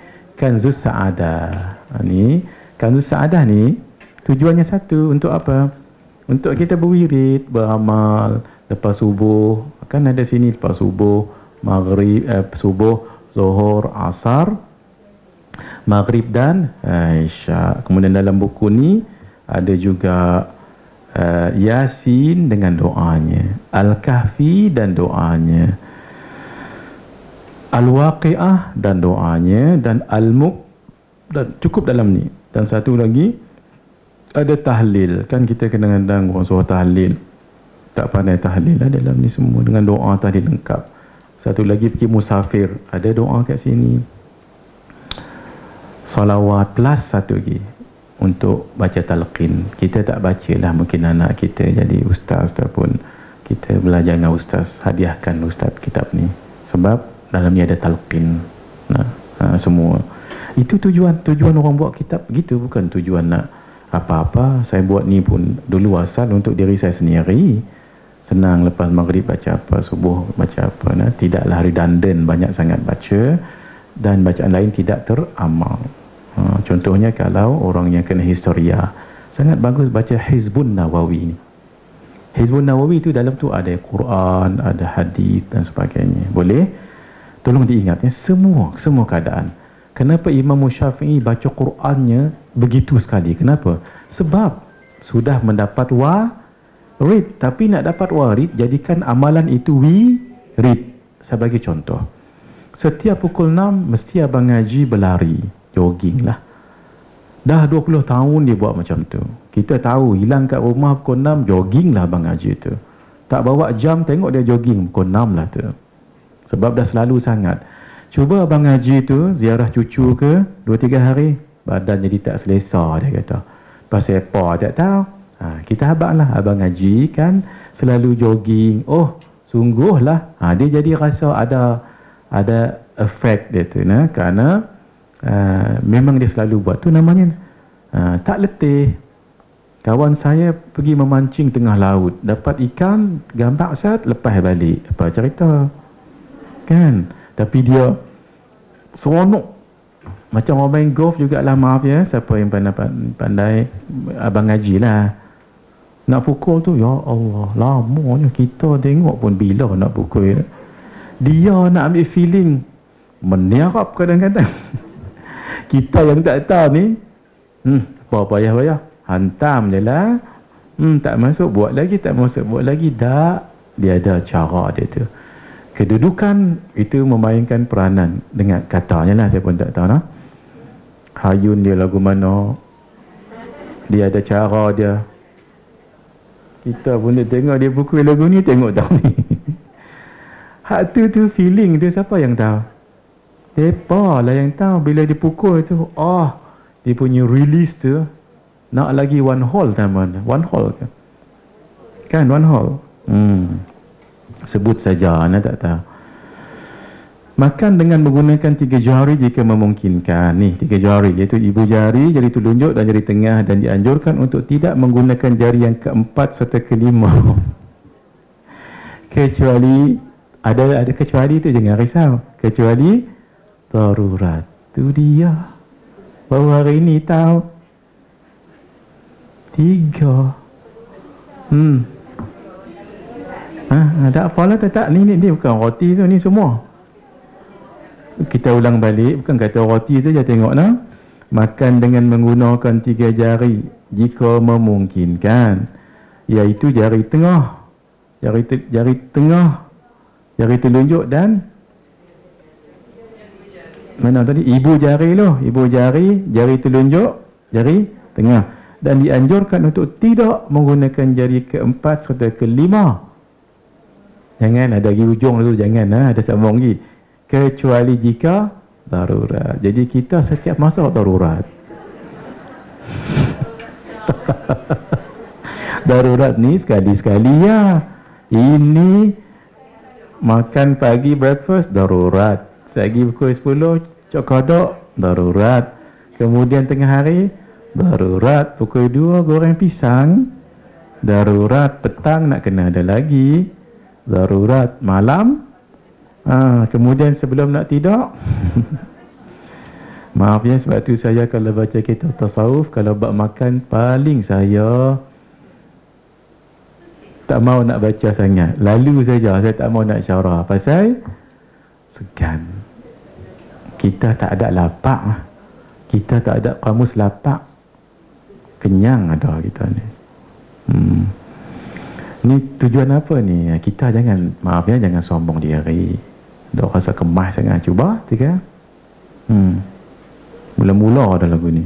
Kanzus Sa'adah. Ni Kanzus Sa'adah ni tujuannya satu. Untuk apa? Untuk kita berwirid, beramal. Lepas subuh, kan ada sini lepas subuh, maghrib, subuh, zuhur, asar, maghrib dan isyak. Kemudian dalam buku ni ada juga Yasin dengan doanya, Al-Kahfi dan doanya, Al-Waqi'ah dan doanya, dan Al-Mulk, dan cukup dalam ni. Dan satu lagi ada tahlil. Kan kita kadang-kadang orang suruh tahlil, tak pandai tahlil lah dalam ni semua, dengan doa tahlil lengkap. Satu lagi pergi musafir, ada doa kat sini. Salawat plus satu lagi untuk baca talqin. Kita tak baca lah, mungkin anak kita jadi ustaz ataupun kita belajar dengan ustaz, hadiahkan ustaz kitab ni. Sebab dalam ni ada talqin. Semua. Itu tujuan orang buat kitab gitu, bukan tujuan nak apa-apa. Saya buat ni pun dulu asal untuk diri saya sendiri. Senang lepas maghrib baca apa, subuh baca apa. Tidaklah redundant banyak sangat baca, dan bacaan lain tidak teramal. Contohnya kalau orang yang kena histeria, sangat bagus baca Hizbun Nawawi ni. Hizbun Nawawi tu dalam tu ada Quran, ada hadis dan sebagainya. Boleh? Tolong diingat ya, semua keadaan. Kenapa Imam Syafi'i baca Qurannya begitu sekali? Kenapa? Sebab sudah mendapat warid. Tapi nak dapat warid, jadikan amalan itu wirid. Saya bagi contoh. Setiap pukul 6 mesti abang ngaji berlari, jogging lah. Dah 20 tahun dia buat macam tu. Kita tahu hilang kat rumah pukul 6, jogging lah abang ngaji tu. Tak bawa jam, tengok dia jogging pukul 6 lah tu. Sebab dah selalu sangat. Cuba abang ngaji tu ziarah cucu ke 2-3 hari, badan jadi tak selesa, dia kata. Pasal apa tak tahu. Kita habaklah abang ngaji kan selalu jogging. Oh, sungguhlah. Dia jadi rasa ada efek dia tu, kerana memang dia selalu buat tu. Namanya tak letih. Kawan saya pergi memancing tengah laut, dapat ikan, gambar sat, lepas balik. Apa cerita? Kan? Tapi dia seronok. Macam orang main golf jugalah, maaf ya, siapa yang pandai abang ngaji lah. Nak pukul tu, ya Allah, lamanya kita tengok pun bila nak pukul. Dia nak ambil feeling, meniarap kadang-kadang. Kita yang tak tahu ni, apa payah-payah, hantam je lah. Tak masuk, buat lagi, tak masuk, buat lagi. Tak, dia ada cara dia tu. Kedudukan itu memainkan peranan. Dengan katanya lah, saya pun tak tahu lah. Hayun dia lagu mana, dia ada cara dia. Kita pun dia tengok dia pukul lagu ni, tengok tahu ni. Hak tu feeling tu siapa yang tahu? Depa lah yang tahu. Bila dia pukul tu, dia punya release tu, nak lagi one hole teman. One hole ke? Kan one hole? Sebut saja, anda tak tahu. Makan dengan menggunakan 3 jari jika memungkinkan. Ni 3 jari, iaitu ibu jari, jari telunjuk dan jari tengah, dan dianjurkan untuk tidak menggunakan jari yang keempat serta kelima. Kecuali ada kecuali tu, jangan risau. Kecuali darurat. Tu dia. Baru hari ni tahu. 3. Tak apalah, tak. Ni bukan roti tu, ni semua. Kita ulang balik, bukan kata roti tu je, tengok lah. Makan dengan menggunakan 3 jari jika memungkinkan, iaitu jari tengah, jari tengah, jari telunjuk dan mana tadi? Ibu jari loh, ibu jari, jari telunjuk, jari tengah. Dan dianjurkan untuk tidak menggunakan jari keempat serta kelima. Jangan ada di ujung tu, jangan ada sambung lagi. Kecuali jika darurat. Jadi kita setiap masa darurat. Darurat ni sekali-sekali ya. Ini makan pagi breakfast darurat. Sagi pukul 10 cokodok darurat. Kemudian tengah hari darurat. Pukul 2 goreng pisang darurat. Petang nak kena ada lagi darurat. Malam kemudian sebelum nak tidur maaf ya, sebab tu saya kalau baca kitab tasawuf, kalau bab makan paling saya tak mau nak baca sangat, lalu saja, saya tak mau nak syarah pasal segan. Kita tak ada lapak, kita tak ada kamus lapak, kenyang ada kita ni. Ni tujuan apa ni? Kita jangan, maaf ya, jangan sombong diri. Dok rasa kemas sangat, cuba tiga. Mula-mula ada lagu ni.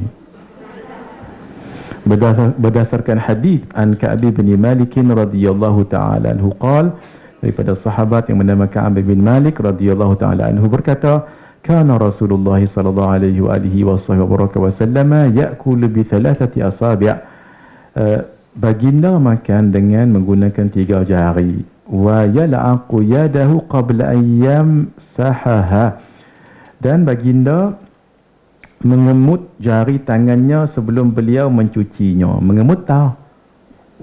Berdasarkan hadis an Ka'ab bin Malik radhiyallahu taala anhu qala, daripada sahabat yang bernama Ka'ab bin Malik radhiyallahu taala anhu berkata, kana Rasulullah sallallahu alaihi wa alihi wasallam ya'kulu bi 3 asabi'. Baginda makan dengan menggunakan 3 jari. Wa yal'aqu yadahu qabla ayyam sahaha. Dan baginda mengemut jari tangannya sebelum beliau mencucinya. Mengemut tahu?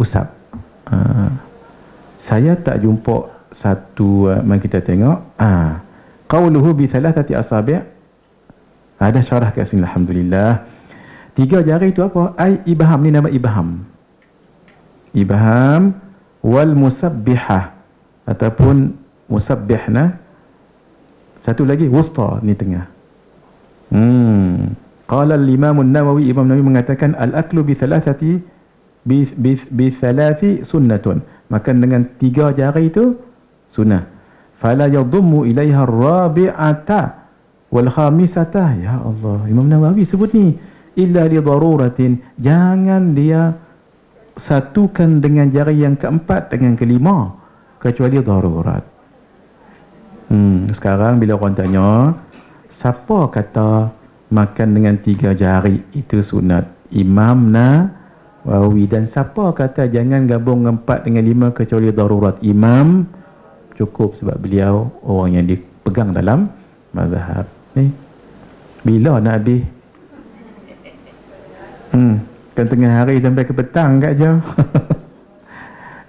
Usap. Saya tak jumpa satu, mari kita tengok. Qauluhu bi 3 asabi'. Ada syarah kat sini, alhamdulillah. 3 jari itu apa? Ai ibham, ni nama ibham. Ibham wal musabbihah ataupun musabbihna. Satu lagi wusta, ni tengah. Qala al-Imam an-Nawawi, Imam Nawawi mengatakan al-aklu bi 3 sunnatun. Makan dengan 3 jari itu sunnah. Fala yadhummu ilaiha ar-rabi'ata wal khamisata. Ya Allah, Imam Nawawi sebut ni illa li daruratin. Jangan dia satukan dengan jari yang keempat dengan kelima kecuali darurat. Sekarang bila orang tanya, siapa kata makan dengan 3 jari itu sunat? Imam Nawawi. Dan siapa kata jangan gabung 4 dengan 5 kecuali darurat? Imam cukup, sebab beliau orang yang dipegang dalam mazhab ni. Bila nak habis? Kan tengah hari sampai ke petang kat je.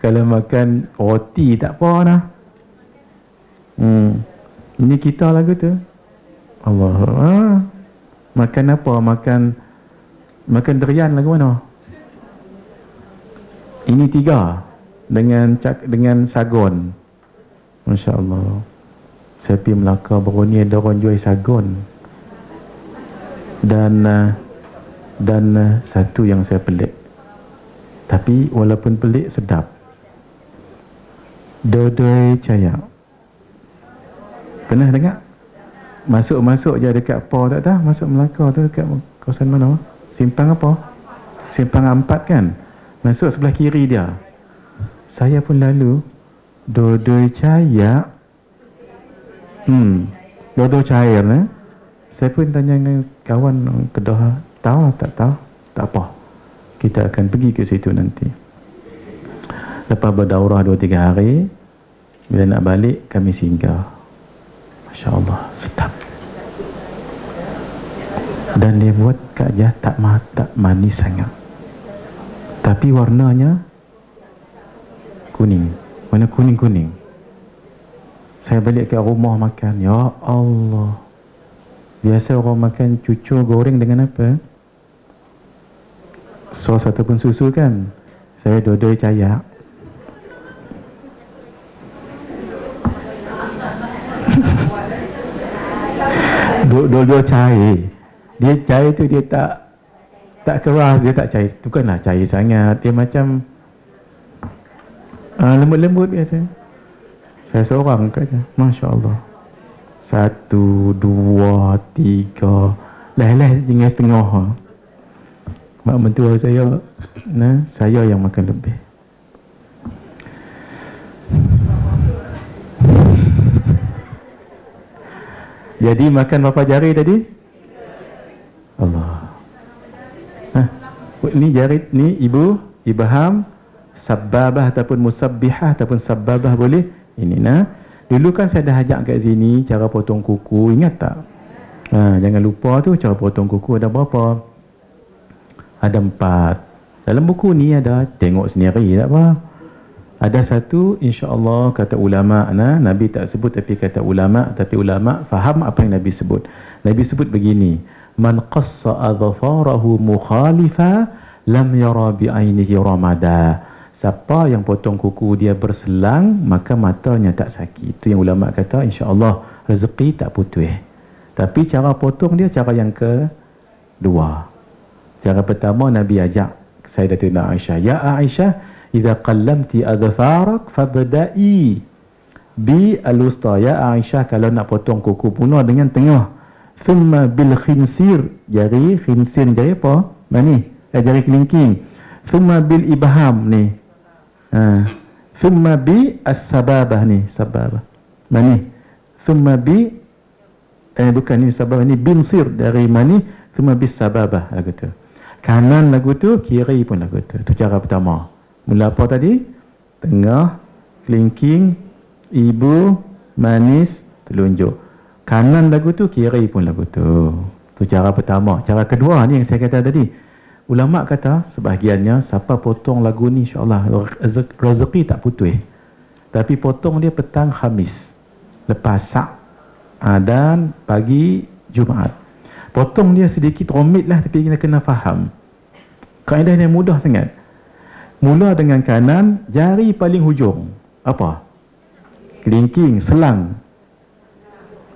Kalau makan roti tak apa dah. Ini kita lagu tu. Allah. Makan apa? Makan durian lagu mana? Ini 3 dengan sagon. Masya Allah. Saya pergi Melaka baru ni, ada orang jual sagon. Dan satu yang saya pelik, tapi walaupun pelik sedap, dodoi cayak. Pernah dengar? Masuk je dekat apa tak tahu, masuk Melaka tu dekat kawasan mana? Simpang apa? Simpang 4 kan? Masuk sebelah kiri dia. Saya pun lalu dodoi cayak. Dodoi cair lah. Saya pun tanya dengan kawan Kedah, tahu tak tahu? Tak apa. Kita akan pergi ke situ nanti. Lepas berdaurah 2-3 hari, bila nak balik kami singgah. Masya Allah, sedap. Dan dia buat kaja tak manis sangat, tapi warnanya kuning, warna kuning-kuning. Saya balik ke rumah makan, ya Allah, biasa orang makan cucur goreng dengan apa? Sos ataupun susu kan. Saya dua-dua cayak. Dua-dua cair. Dia cair tu dia tak keras, dia tak cair. Bukanlah cair sangat, dia macam lembut-lembut biasa. Saya seorang saja. Masya Allah. 1, 2, 3. Leh-leh tinggal setengah. Mak mentua saya, saya yang makan lebih. Jadi makan berapa jari tadi? Allah. Ni jari ni ibu, ibham, sababah ataupun musabbihah ataupun sababah boleh. Ini dulu kan saya dah ajak kat sini cara potong kuku, ingat tak? Jangan lupa tu cara potong kuku ada berapa? Ada 4. Dalam buku ni ada, tengok sendiri tak apa. Ada 1 insya-Allah kata ulama, Nabi tak sebut tapi kata ulama, tapi ulama faham apa yang Nabi sebut. Nabi sebut begini, man qassa adhfarahu mukhalifa lam yara bi ainihi ramada. Siapa yang potong kuku dia berselang, maka matanya tak sakit. Itu yang ulama kata, insya-Allah rezeki tak putus. Tapi cara potong dia cara yang kedua. Cara pertama Nabi ajak Sayyidatina Aisyah, ya Aisyah, idza qallamti adfarak fabda'i bi al-wusta. Ya Aisyah, kalau nak potong kuku mula dengan tengah. Thumma bil khinsir, jari khinsir, jari apa? Mana? Jari kelingking. Thumma bil ibham ni. Thumma bi as-sababah ni, sababah. Mana? Thumma bi bukan ni sababah ni, binsir dari mani. Thumma bis sababah lagu tu. Kanan lagu tu, kiri pun lagu tu. Itu cara pertama. Mula apa tadi? Tengah, kelingking, ibu, manis, telunjuk. Kanan lagu tu, kiri pun lagu tu. Itu cara pertama. Cara kedua ni yang saya kata tadi. Ulama kata, sebahagiannya, siapa potong lagu ni insyaAllah rezeki tak putus. Tapi potong dia petang Khamis. Lepas Sak. Dan pagi Jumaat. Potong dia sedikit rumit lah, tapi kita kena faham. Kaedah yang mudah sangat. Mula dengan kanan, jari paling hujung. Apa? Kelingking, selang.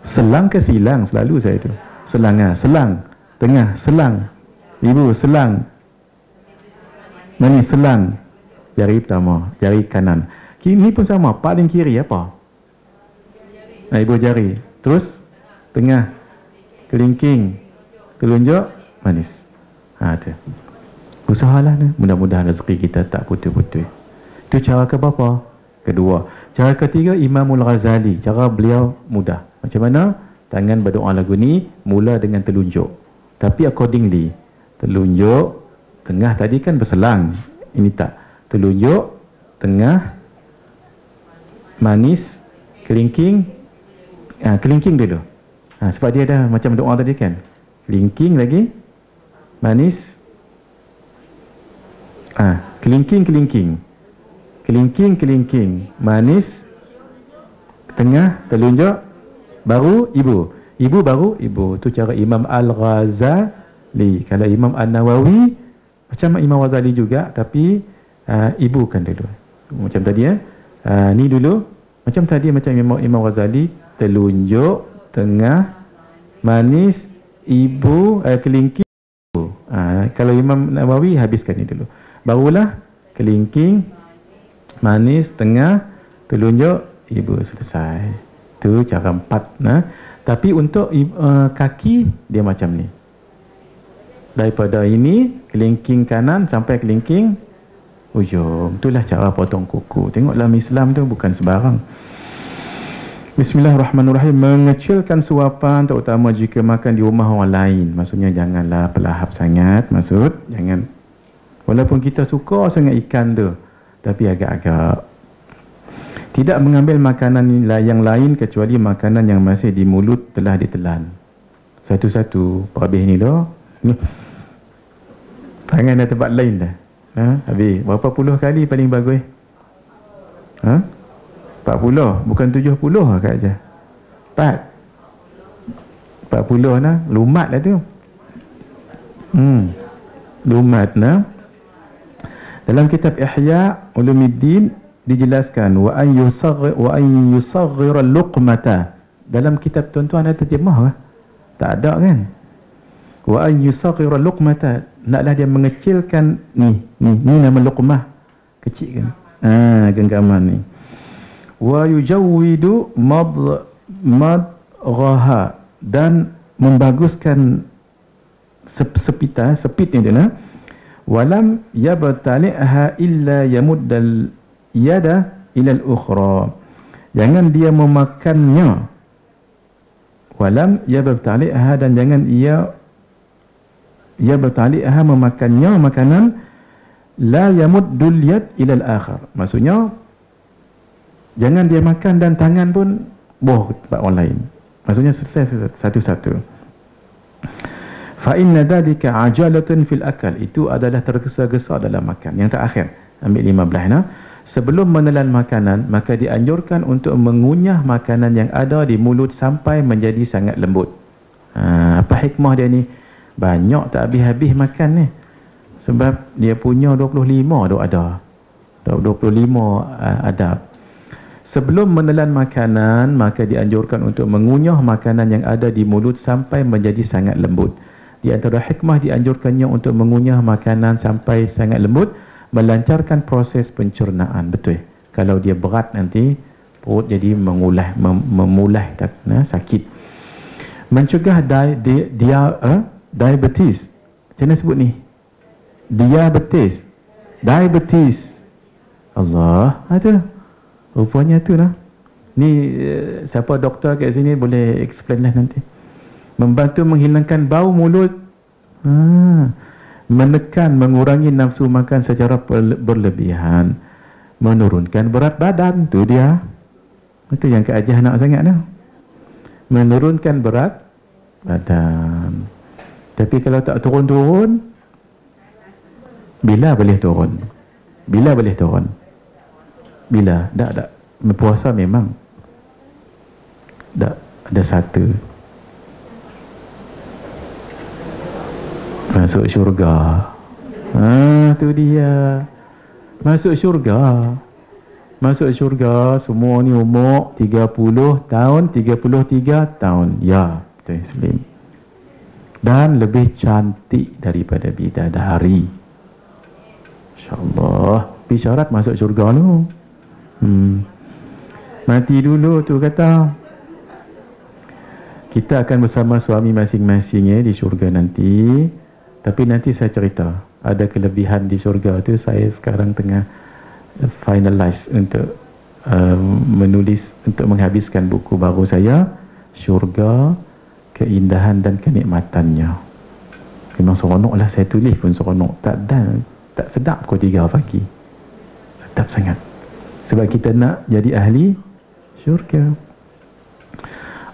Selang ke silang selalu saya tu. Selang selang. Tengah, selang. Ibu, selang. Mana selang? Jari pertama, jari kanan. Ini pun sama, paling kiri apa? Ibu jari. Terus, tengah. Kelingking. Telunjuk, manis. Tu. Usahalah ni. Mudah-mudahan rezeki kita tak putus-putus. Itu cara ke berapa? Kedua. Cara ketiga, Imamul Ghazali. Cara beliau mudah. Macam mana? Tangan berdoa lagu ni, mula dengan telunjuk. Tapi accordingly. Telunjuk, tengah tadi kan berselang. Ini tak. Telunjuk, tengah, manis, kelingking. Kelingking dulu. Sebab dia dah macam doa tadi kan. Kelingking lagi, manis, kelingking, manis, tengah, telunjuk, baru ibu. Ibu baru ibu. Itu cara Imam Al-Ghazali. Kalau Imam An-Nawawi, macam Imam Ghazali juga, tapi ibu kan dulu. Macam tadi ni dulu, macam tadi macam Imam Ghazali, telunjuk, tengah, manis, ibu, kelingking. Kalau Imam Nawawi habiskan ni dulu. Barulah kelingking, manis, tengah, telunjuk, ibu, selesai. Itu cara 4. Tapi untuk kaki dia macam ni. Daripada ini kelingking kanan sampai kelingking ujung. Itulah cara potong kuku. Tengok dalam Islam tu bukan sebarang. Bismillahirrahmanirrahim. Mengecilkan suapan terutama jika makan di rumah orang lain. Maksudnya janganlah pelahap sangat. Jangan. Walaupun kita suka sangat ikan tu, tapi agak-agak. Tidak mengambil makanan yang lain kecuali makanan yang masih di mulut telah ditelan. Satu-satu. Habis ni dah. Tangan dah tempat lain dah. Habis. Berapa puluh kali paling bagus? 40. Bukan 70 kat aja. 40 lah. Lumat lah tu. Lumat lah. Dalam kitab Ihya Ulumuddin dijelaskan wa an yusaghira luqmata. Dalam kitab tuan-tuan ada terjemah lah. Tak ada kan? Wa an yusaghira luqmata, naklah dia mengecilkan ni nama luqmah, kecil kan? Genggaman ni. Wa yujawwidu madghaha, dan membaguskan sepit ni dia. Walam yabtali'ha illa yamuddal yada ilal ukhra, jangan dia memakannya. Walam yabtali'ha, dan jangan ia yabtali'ha memakannya makanan. La yamuddul yad ilal akhar, maksudnya jangan dia makan dan tangan pun boh tempat orang lain. Maksudnya selesai satu-satu. Fa inna dzalika ajalatun fil akal, itu adalah tergesa-gesa dalam makan. Yang terakhir, ambil 15 nah. Sebelum menelan makanan, maka dianjurkan untuk mengunyah makanan yang ada di mulut sampai menjadi sangat lembut. Apa hikmah dia ni? Banyak tak habis-habis makan ni. Sebab dia punya 25 duk ada. 25 adab. Sebelum menelan makanan, maka dianjurkan untuk mengunyah makanan yang ada di mulut sampai menjadi sangat lembut. Di antara hikmah dianjurkannya untuk mengunyah makanan sampai sangat lembut, melancarkan proses pencernaan. Betul. Kalau dia berat nanti perut jadi memulai sakit. Mencegah diabetes. Macam mana sebut ni? Diabetes. Allah, ada. Rupanya tu lah. Ni siapa doktor kat sini boleh explain lah nanti. Membantu menghilangkan bau mulut. Menekan, mengurangi nafsu makan secara berlebihan. Menurunkan berat badan. Tu dia. Itu yang keajian nak sangat tu. Menurunkan berat badan. Tapi kalau tak turun-turun, bila boleh turun? Bila boleh turun? Bila? Tak. Berpuasa memang. Tak. Ada satu. Masuk syurga. Tu dia. Masuk syurga. Masuk syurga. Semua ni umur 30 tahun, 33 tahun. Ya, betul Muslim. Dan lebih cantik daripada bidadari. InsyaAllah. Tapi syarat masuk syurga tu. Mati dulu tu kata. Kita akan bersama suami masing-masing di syurga nanti. Tapi nanti saya cerita. Ada kelebihan di syurga tu. Saya sekarang tengah finalize untuk menulis, untuk menghabiskan buku baru saya. Syurga, keindahan dan kenikmatannya. Memang seronok lah, saya tulis pun seronok. Tak sedap pukul 3 pagi. Sedap sangat. Sebab kita nak jadi ahli syurga.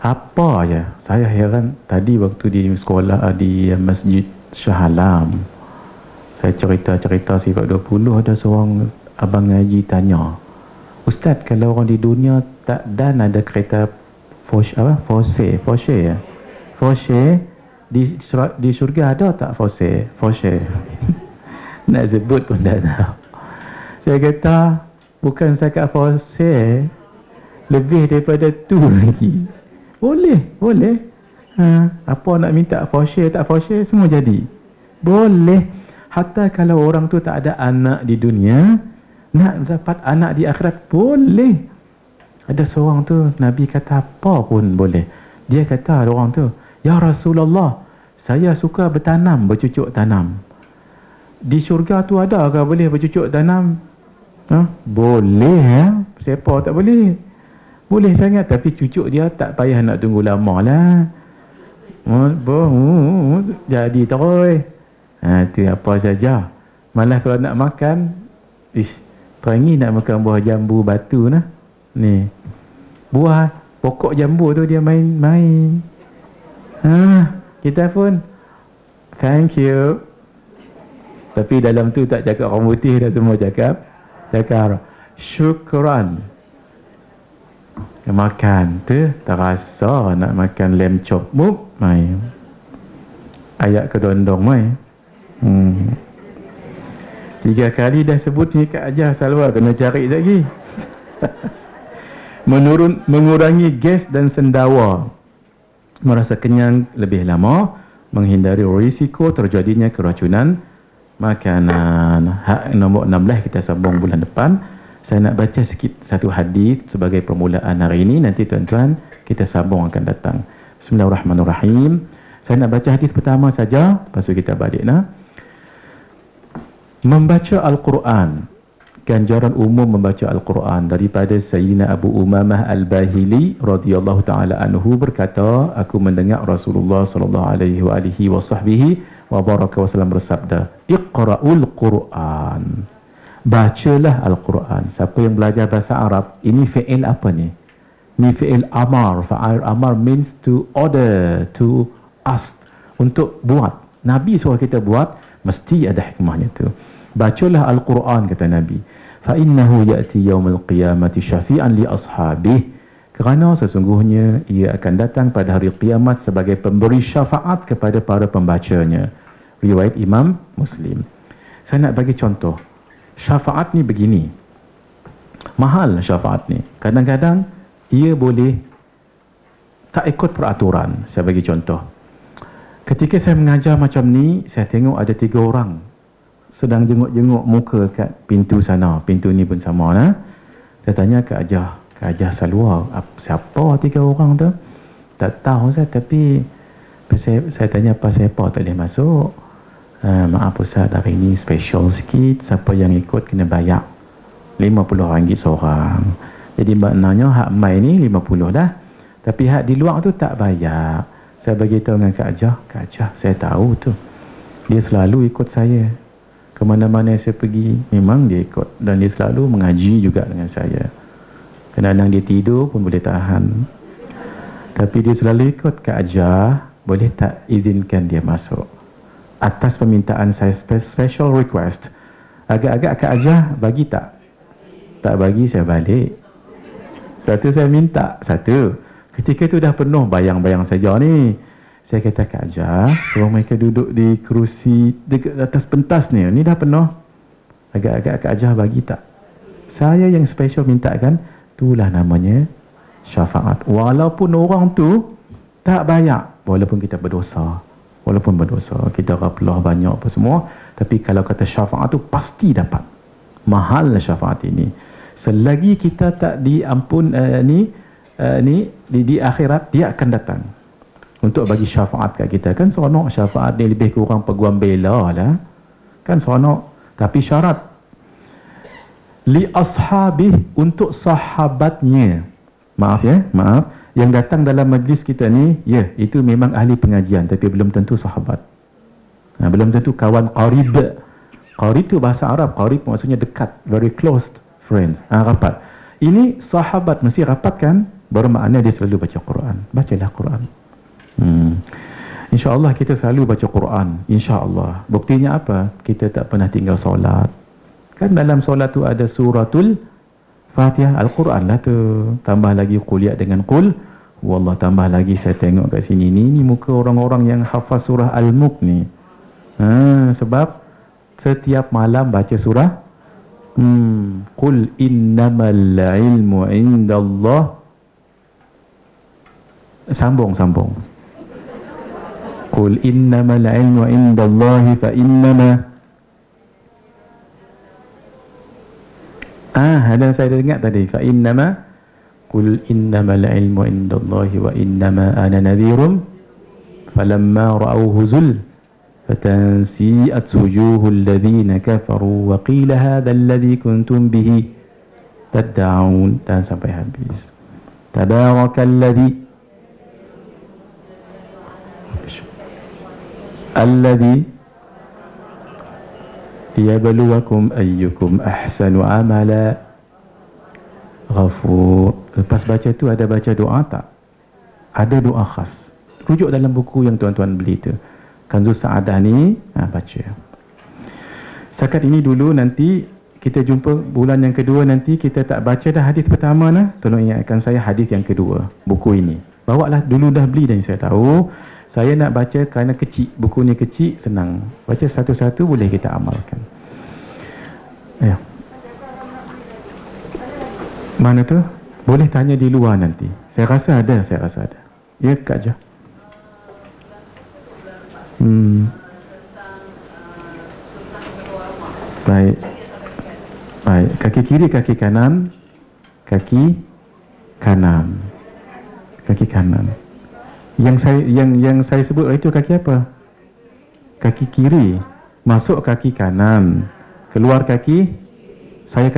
Apa je? Saya heran tadi waktu di sekolah di Masjid Shah Alam. Saya cerita sifat 20, ada seorang abang ngaji tanya, Ustaz, kalau orang di dunia tak dan ada kereta Porsche di syurga ada tak Porsche? Nak sebut pun tak tahu. Saya kata bukan setakat Porsche, lebih daripada tu lagi. Boleh. Apa nak minta Porsche tak Porsche semua jadi. Boleh. Hatta kalau orang tu tak ada anak di dunia, nak dapat anak di akhirat boleh. Ada seorang tu Nabi kata apa pun boleh. Dia kata orang tu, ya Rasulullah, saya suka bercucuk tanam. Di syurga tu ada ke boleh bercucuk tanam? Boleh ya. Siapa tak boleh? Boleh sangat, tapi cucuk dia tak payah nak tunggu lama lah. Jadi terus. Itu apa saja. Malah kalau nak makan, terangi nak makan buah jambu batu nah. Ni. Buah pokok jambu tu dia main-main. Kita pun thank you. Tapi dalam tu tak cakap orang putih dah, semua cakap syukran. Makan tu terasa nak makan lem chop mai. Ayat kedondong mai. 3 kali dah sebut ni Kak Ajah Salwa, kena cari lagi. Mengurangi gas dan sendawa, merasa kenyang lebih lama, menghindari risiko terjadinya keracunan makanan. Nombor 16 kita sambung bulan depan. Saya nak baca sikit satu hadis sebagai permulaan hari ini, nanti tuan-tuan kita sambung akan datang. Bismillahirrahmanirrahim. Saya nak baca hadis pertama saja, lepas tu kita balik nah. Membaca Al-Quran, ganjaran umum membaca Al-Quran, daripada Sayyidina Abu Umamah Al-Bahili radhiyallahu taala anhu berkata, aku mendengar Rasulullah sallallahu alaihi wa baraka wasallam bersabda, Iqra'ul Quran. Bacalah Al-Quran. Siapa yang belajar bahasa Arab, ini fi'il apa ni? Ni fi'il amar. Fa'il amar means to order, to ask, untuk buat. Nabi suruh kita buat, mesti ada hikmahnya tu. Bacalah Al-Quran, kata Nabi. Fa'innahu ya'ti yawmal qiyamati syafi'an li ashabih. Kerana sesungguhnya ia akan datang pada hari kiamat sebagai pemberi syafaat kepada para pembacanya. Riwayat Imam Muslim. Saya nak bagi contoh. Syafaat ni begini. Mahal syafaat ni. Kadang-kadang ia boleh tak ikut peraturan. Saya bagi contoh. Ketika saya mengajar macam ni, saya tengok ada 3 orang sedang jenguk-jenguk muka kat pintu sana. Pintu ni pun sama lah. Saya tanya Kak Ajah Salwa, siapa 3 orang tu? Tak tahu saya, tapi saya tanya apa siapa tak boleh masuk. Maaf Ustaz, hari ni special sikit, siapa yang ikut kena bayar RM50 seorang. Jadi maknanya hak mai ni 50 dah, tapi hak di luar tu tak bayar. Saya bagi tahu dengan Kak Ajah, saya tahu tu, dia selalu ikut saya ke mana-mana saya pergi. Memang dia ikut, dan dia selalu mengaji juga dengan saya. Kadang-kadang dia tidur pun boleh tahan, tapi dia selalu ikut. Kak Ajah, boleh tak izinkan dia masuk? Atas permintaan saya, special request. Agak-agak Kak Ajah bagi tak? Tak bagi, saya balik. Satu saya minta, satu. Ketika tu dah penuh bayang-bayang saja ni. Saya kata Kak Ajah, suruh mereka duduk di kerusi dekat atas pentas ni. Ni dah penuh. Agak-agak Kak Ajah bagi tak? Saya yang special minta kan. Itulah namanya syafaat. Walaupun orang tu tak bayar, walaupun kita berdosa. Walaupun berdosa, kita raplah banyak apa semua, tapi kalau kata syafaat tu pasti dapat. Mahal syafaat ini. Selagi kita tak diampun di akhirat, dia akan datang untuk bagi syafaat kat kita. Kan seronok syafaat ni, lebih kurang peguam bela lah. Kan seronok. Tapi syarat li ashabih, untuk sahabatnya. Maaf ya, maaf. Yang datang dalam majlis kita ni, ya, itu memang ahli pengajian, tapi belum tentu sahabat. Belum tentu kawan qarib. Qarib tu bahasa Arab. Qarib maksudnya dekat, very close friend, rapat. Ini sahabat, mesti rapat kan? Bermakna dia selalu baca Quran. Bacalah Quran. InsyaAllah kita selalu baca Quran. InsyaAllah. Buktinya apa? Kita tak pernah tinggal solat. Kan dalam solat tu ada suratul Fatihah, Al-Quran lah tu. Tambah lagi kuliah dengan Qul Wallah, tambah lagi saya tengok kat sini ni muka orang-orang yang hafaz surah Al-Mulk ni. Sebab setiap malam baca surah Qul innamal ilmu indallah. Sambung Qul innamal ilmu indallahi fa innama. Ada saya dengar tadi, fa innama qul innamal ilmu indallahi wa innama ana nadhirum falamma ra'awhu zul fatansi'at wujuhul ladzina kafaru wa qila hadha alladhi kuntum bihi tad'un, dan sampai habis. Tabarakalladzi alladhi liyabluwakum ayyukum ahsanu amala Ghafur. Lepas baca tu ada baca doa tak? Ada doa khas. Rujuk dalam buku yang tuan-tuan beli tu. Kanzus Sa'adah ni, baca. Setakat ini dulu, nanti kita jumpa bulan yang kedua nanti, kita tak baca dah hadis pertama lah. Tolong ingatkan saya hadis yang kedua, buku ini. Bawa lah dulu, dah beli dan saya tahu. Saya nak baca kerana kecil, buku ni kecil, senang. Baca satu-satu boleh kita amalkan. Ya. Mana tu? Boleh tanya di luar nanti. Saya rasa ada. Ya, Kak Je. Baik. Kaki kiri, kaki kanan. Kaki kanan. Yang saya sebut itu kaki apa? Kaki kiri. Masuk kaki kanan. Keluar kaki. Saya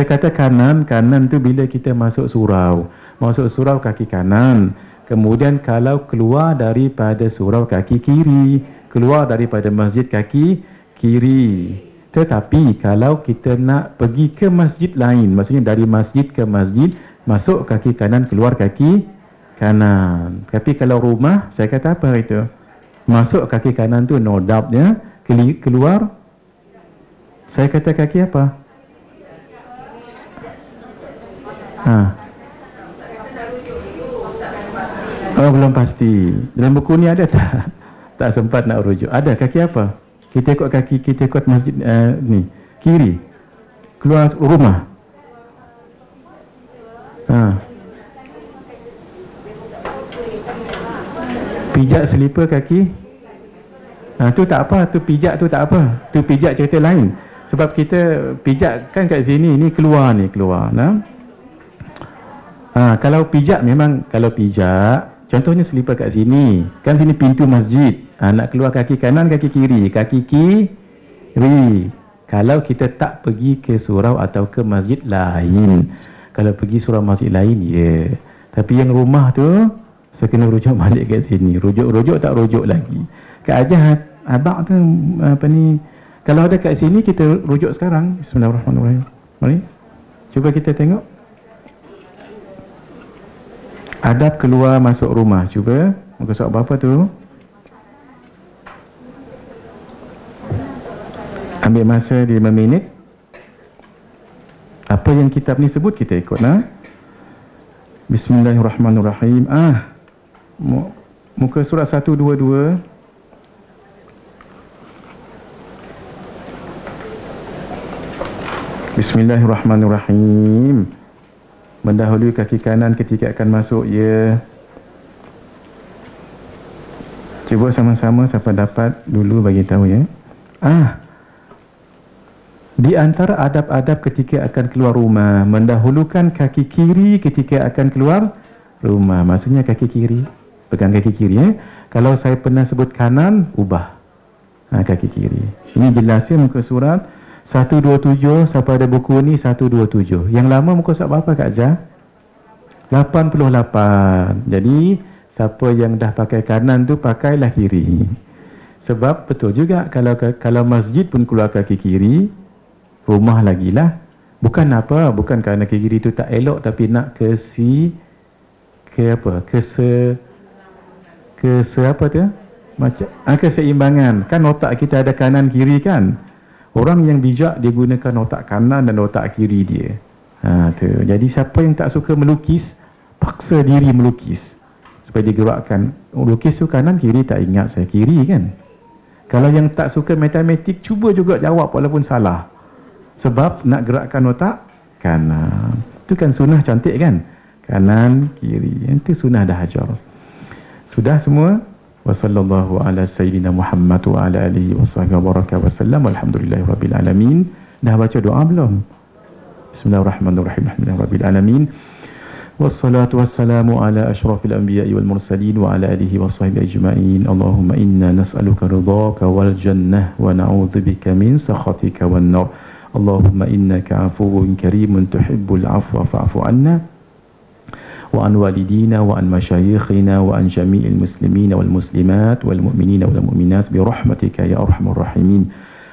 kata kanan tu bila kita masuk surau. Masuk surau kaki kanan. Kemudian kalau keluar daripada surau kaki kiri. Keluar daripada masjid kaki kiri. Tetapi kalau kita nak pergi ke masjid lain, maksudnya dari masjid ke masjid, masuk kaki kanan, keluar kaki kanan. Tapi kalau rumah, saya kata apa itu? Masuk kaki kanan tu no doubtnya, keluar saya kata kaki apa? Oh, belum pasti. Dalam buku ni ada tak? Tak sempat nak rujuk. Ada kaki apa? Kita ikut kaki, kita ikut masjid ni. Kiri. Keluar rumah. Pijak selipar kaki. Tu tak apa, tu pijak tu tak apa. Tu pijak cerita lain. Sebab kita pijak kan kat sini, ni keluar. Nah. Kalau pijak memang, kalau pijak, contohnya selipar kat sini. Kan sini pintu masjid. Nak keluar kaki kanan, kaki kiri. Kaki kiri. Kalau kita tak pergi ke surau atau ke masjid lain. Kalau pergi surau masjid lain, ya. Tapi yang rumah tu, saya kena rujuk balik kat sini. Rujuk tak rujuk lagi. Kak Ajah, abang tu apa ni? Kalau ada kat sini, kita rujuk sekarang. Bismillahirrahmanirrahim. Mari. Cuba kita tengok. Adab keluar masuk rumah. Cuba. Muka surat berapa tu? Ambil masa 5 minit. Apa yang kitab ni sebut, kita ikut. Bismillahirrahmanirrahim. Muka surat 122. Bismillahirrahmanirrahim. Mendahului kaki kanan ketika akan masuk, ya. Cuba sama-sama siapa dapat dulu bagi tahu, ya. Di antara adab-adab ketika akan keluar rumah, mendahulukan kaki kiri ketika akan keluar rumah. Maksudnya kaki kiri, pegang kaki kiri, ya. Kalau saya pernah sebut kanan, ubah kaki kiri. Ini jelasnya muka surat 127. Siapa ada buku ni 127. Yang lama muka surat berapa Kak Jah? 88. Jadi siapa yang dah pakai kanan tu, pakailah kiri. Sebab betul juga, kalau masjid pun keluar kaki kiri, rumah lagi lah. Bukan apa, bukan kerana kaki kiri tu tak elok, tapi nak keseimbangan. Kan otak kita ada kanan kiri kan. Orang yang bijak dia gunakan otak kanan dan otak kiri dia. Jadi siapa yang tak suka melukis, paksa diri melukis supaya digerakkan. Lukis tu kanan kiri, tak ingat saya kiri kan. Kalau yang tak suka matematik, cuba juga jawab walaupun salah. Sebab nak gerakkan otak kanan. Itu kan sunnah cantik kan. Kanan kiri. Itu sunnah dah ajar. Sudah semua? Wa sallallahu ala sayyidina Muhammad wa ala alihi wa sahbihi wa baraka wa sallam. Alhamdulillahi rabbil alamin. Dah baca doa belum? Bismillahirrahmanirrahim. Alhamdulillahi rabbil alamin. Wassalatu wassalamu ala ashrafil anbiya'i wal mursalin wa ala alihi wa sahbihi ajma'in. Allahumma inna nas'aluka ridhaka wal jannah wa na'udzubika min sakhatika wan nar. Allahumma innaka afuwun karimun tuhibbul afwa fa'fu anna. وعن والدينا وعن مشايخنا وعن جميع المسلمين والمسلمات والمؤمنين والمؤمنات برحمتك يا أرحم الراحمين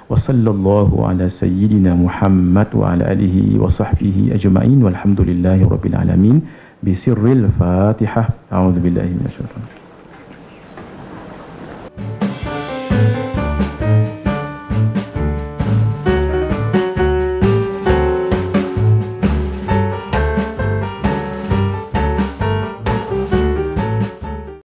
Wa sallallahu ala sayyidina Muhammad wa ala alihi wa sahbihi ajma'in walhamdulillahi rabbil alamin. Bisirril Fatihah. A'udzu billahi minasyaitonir rajim.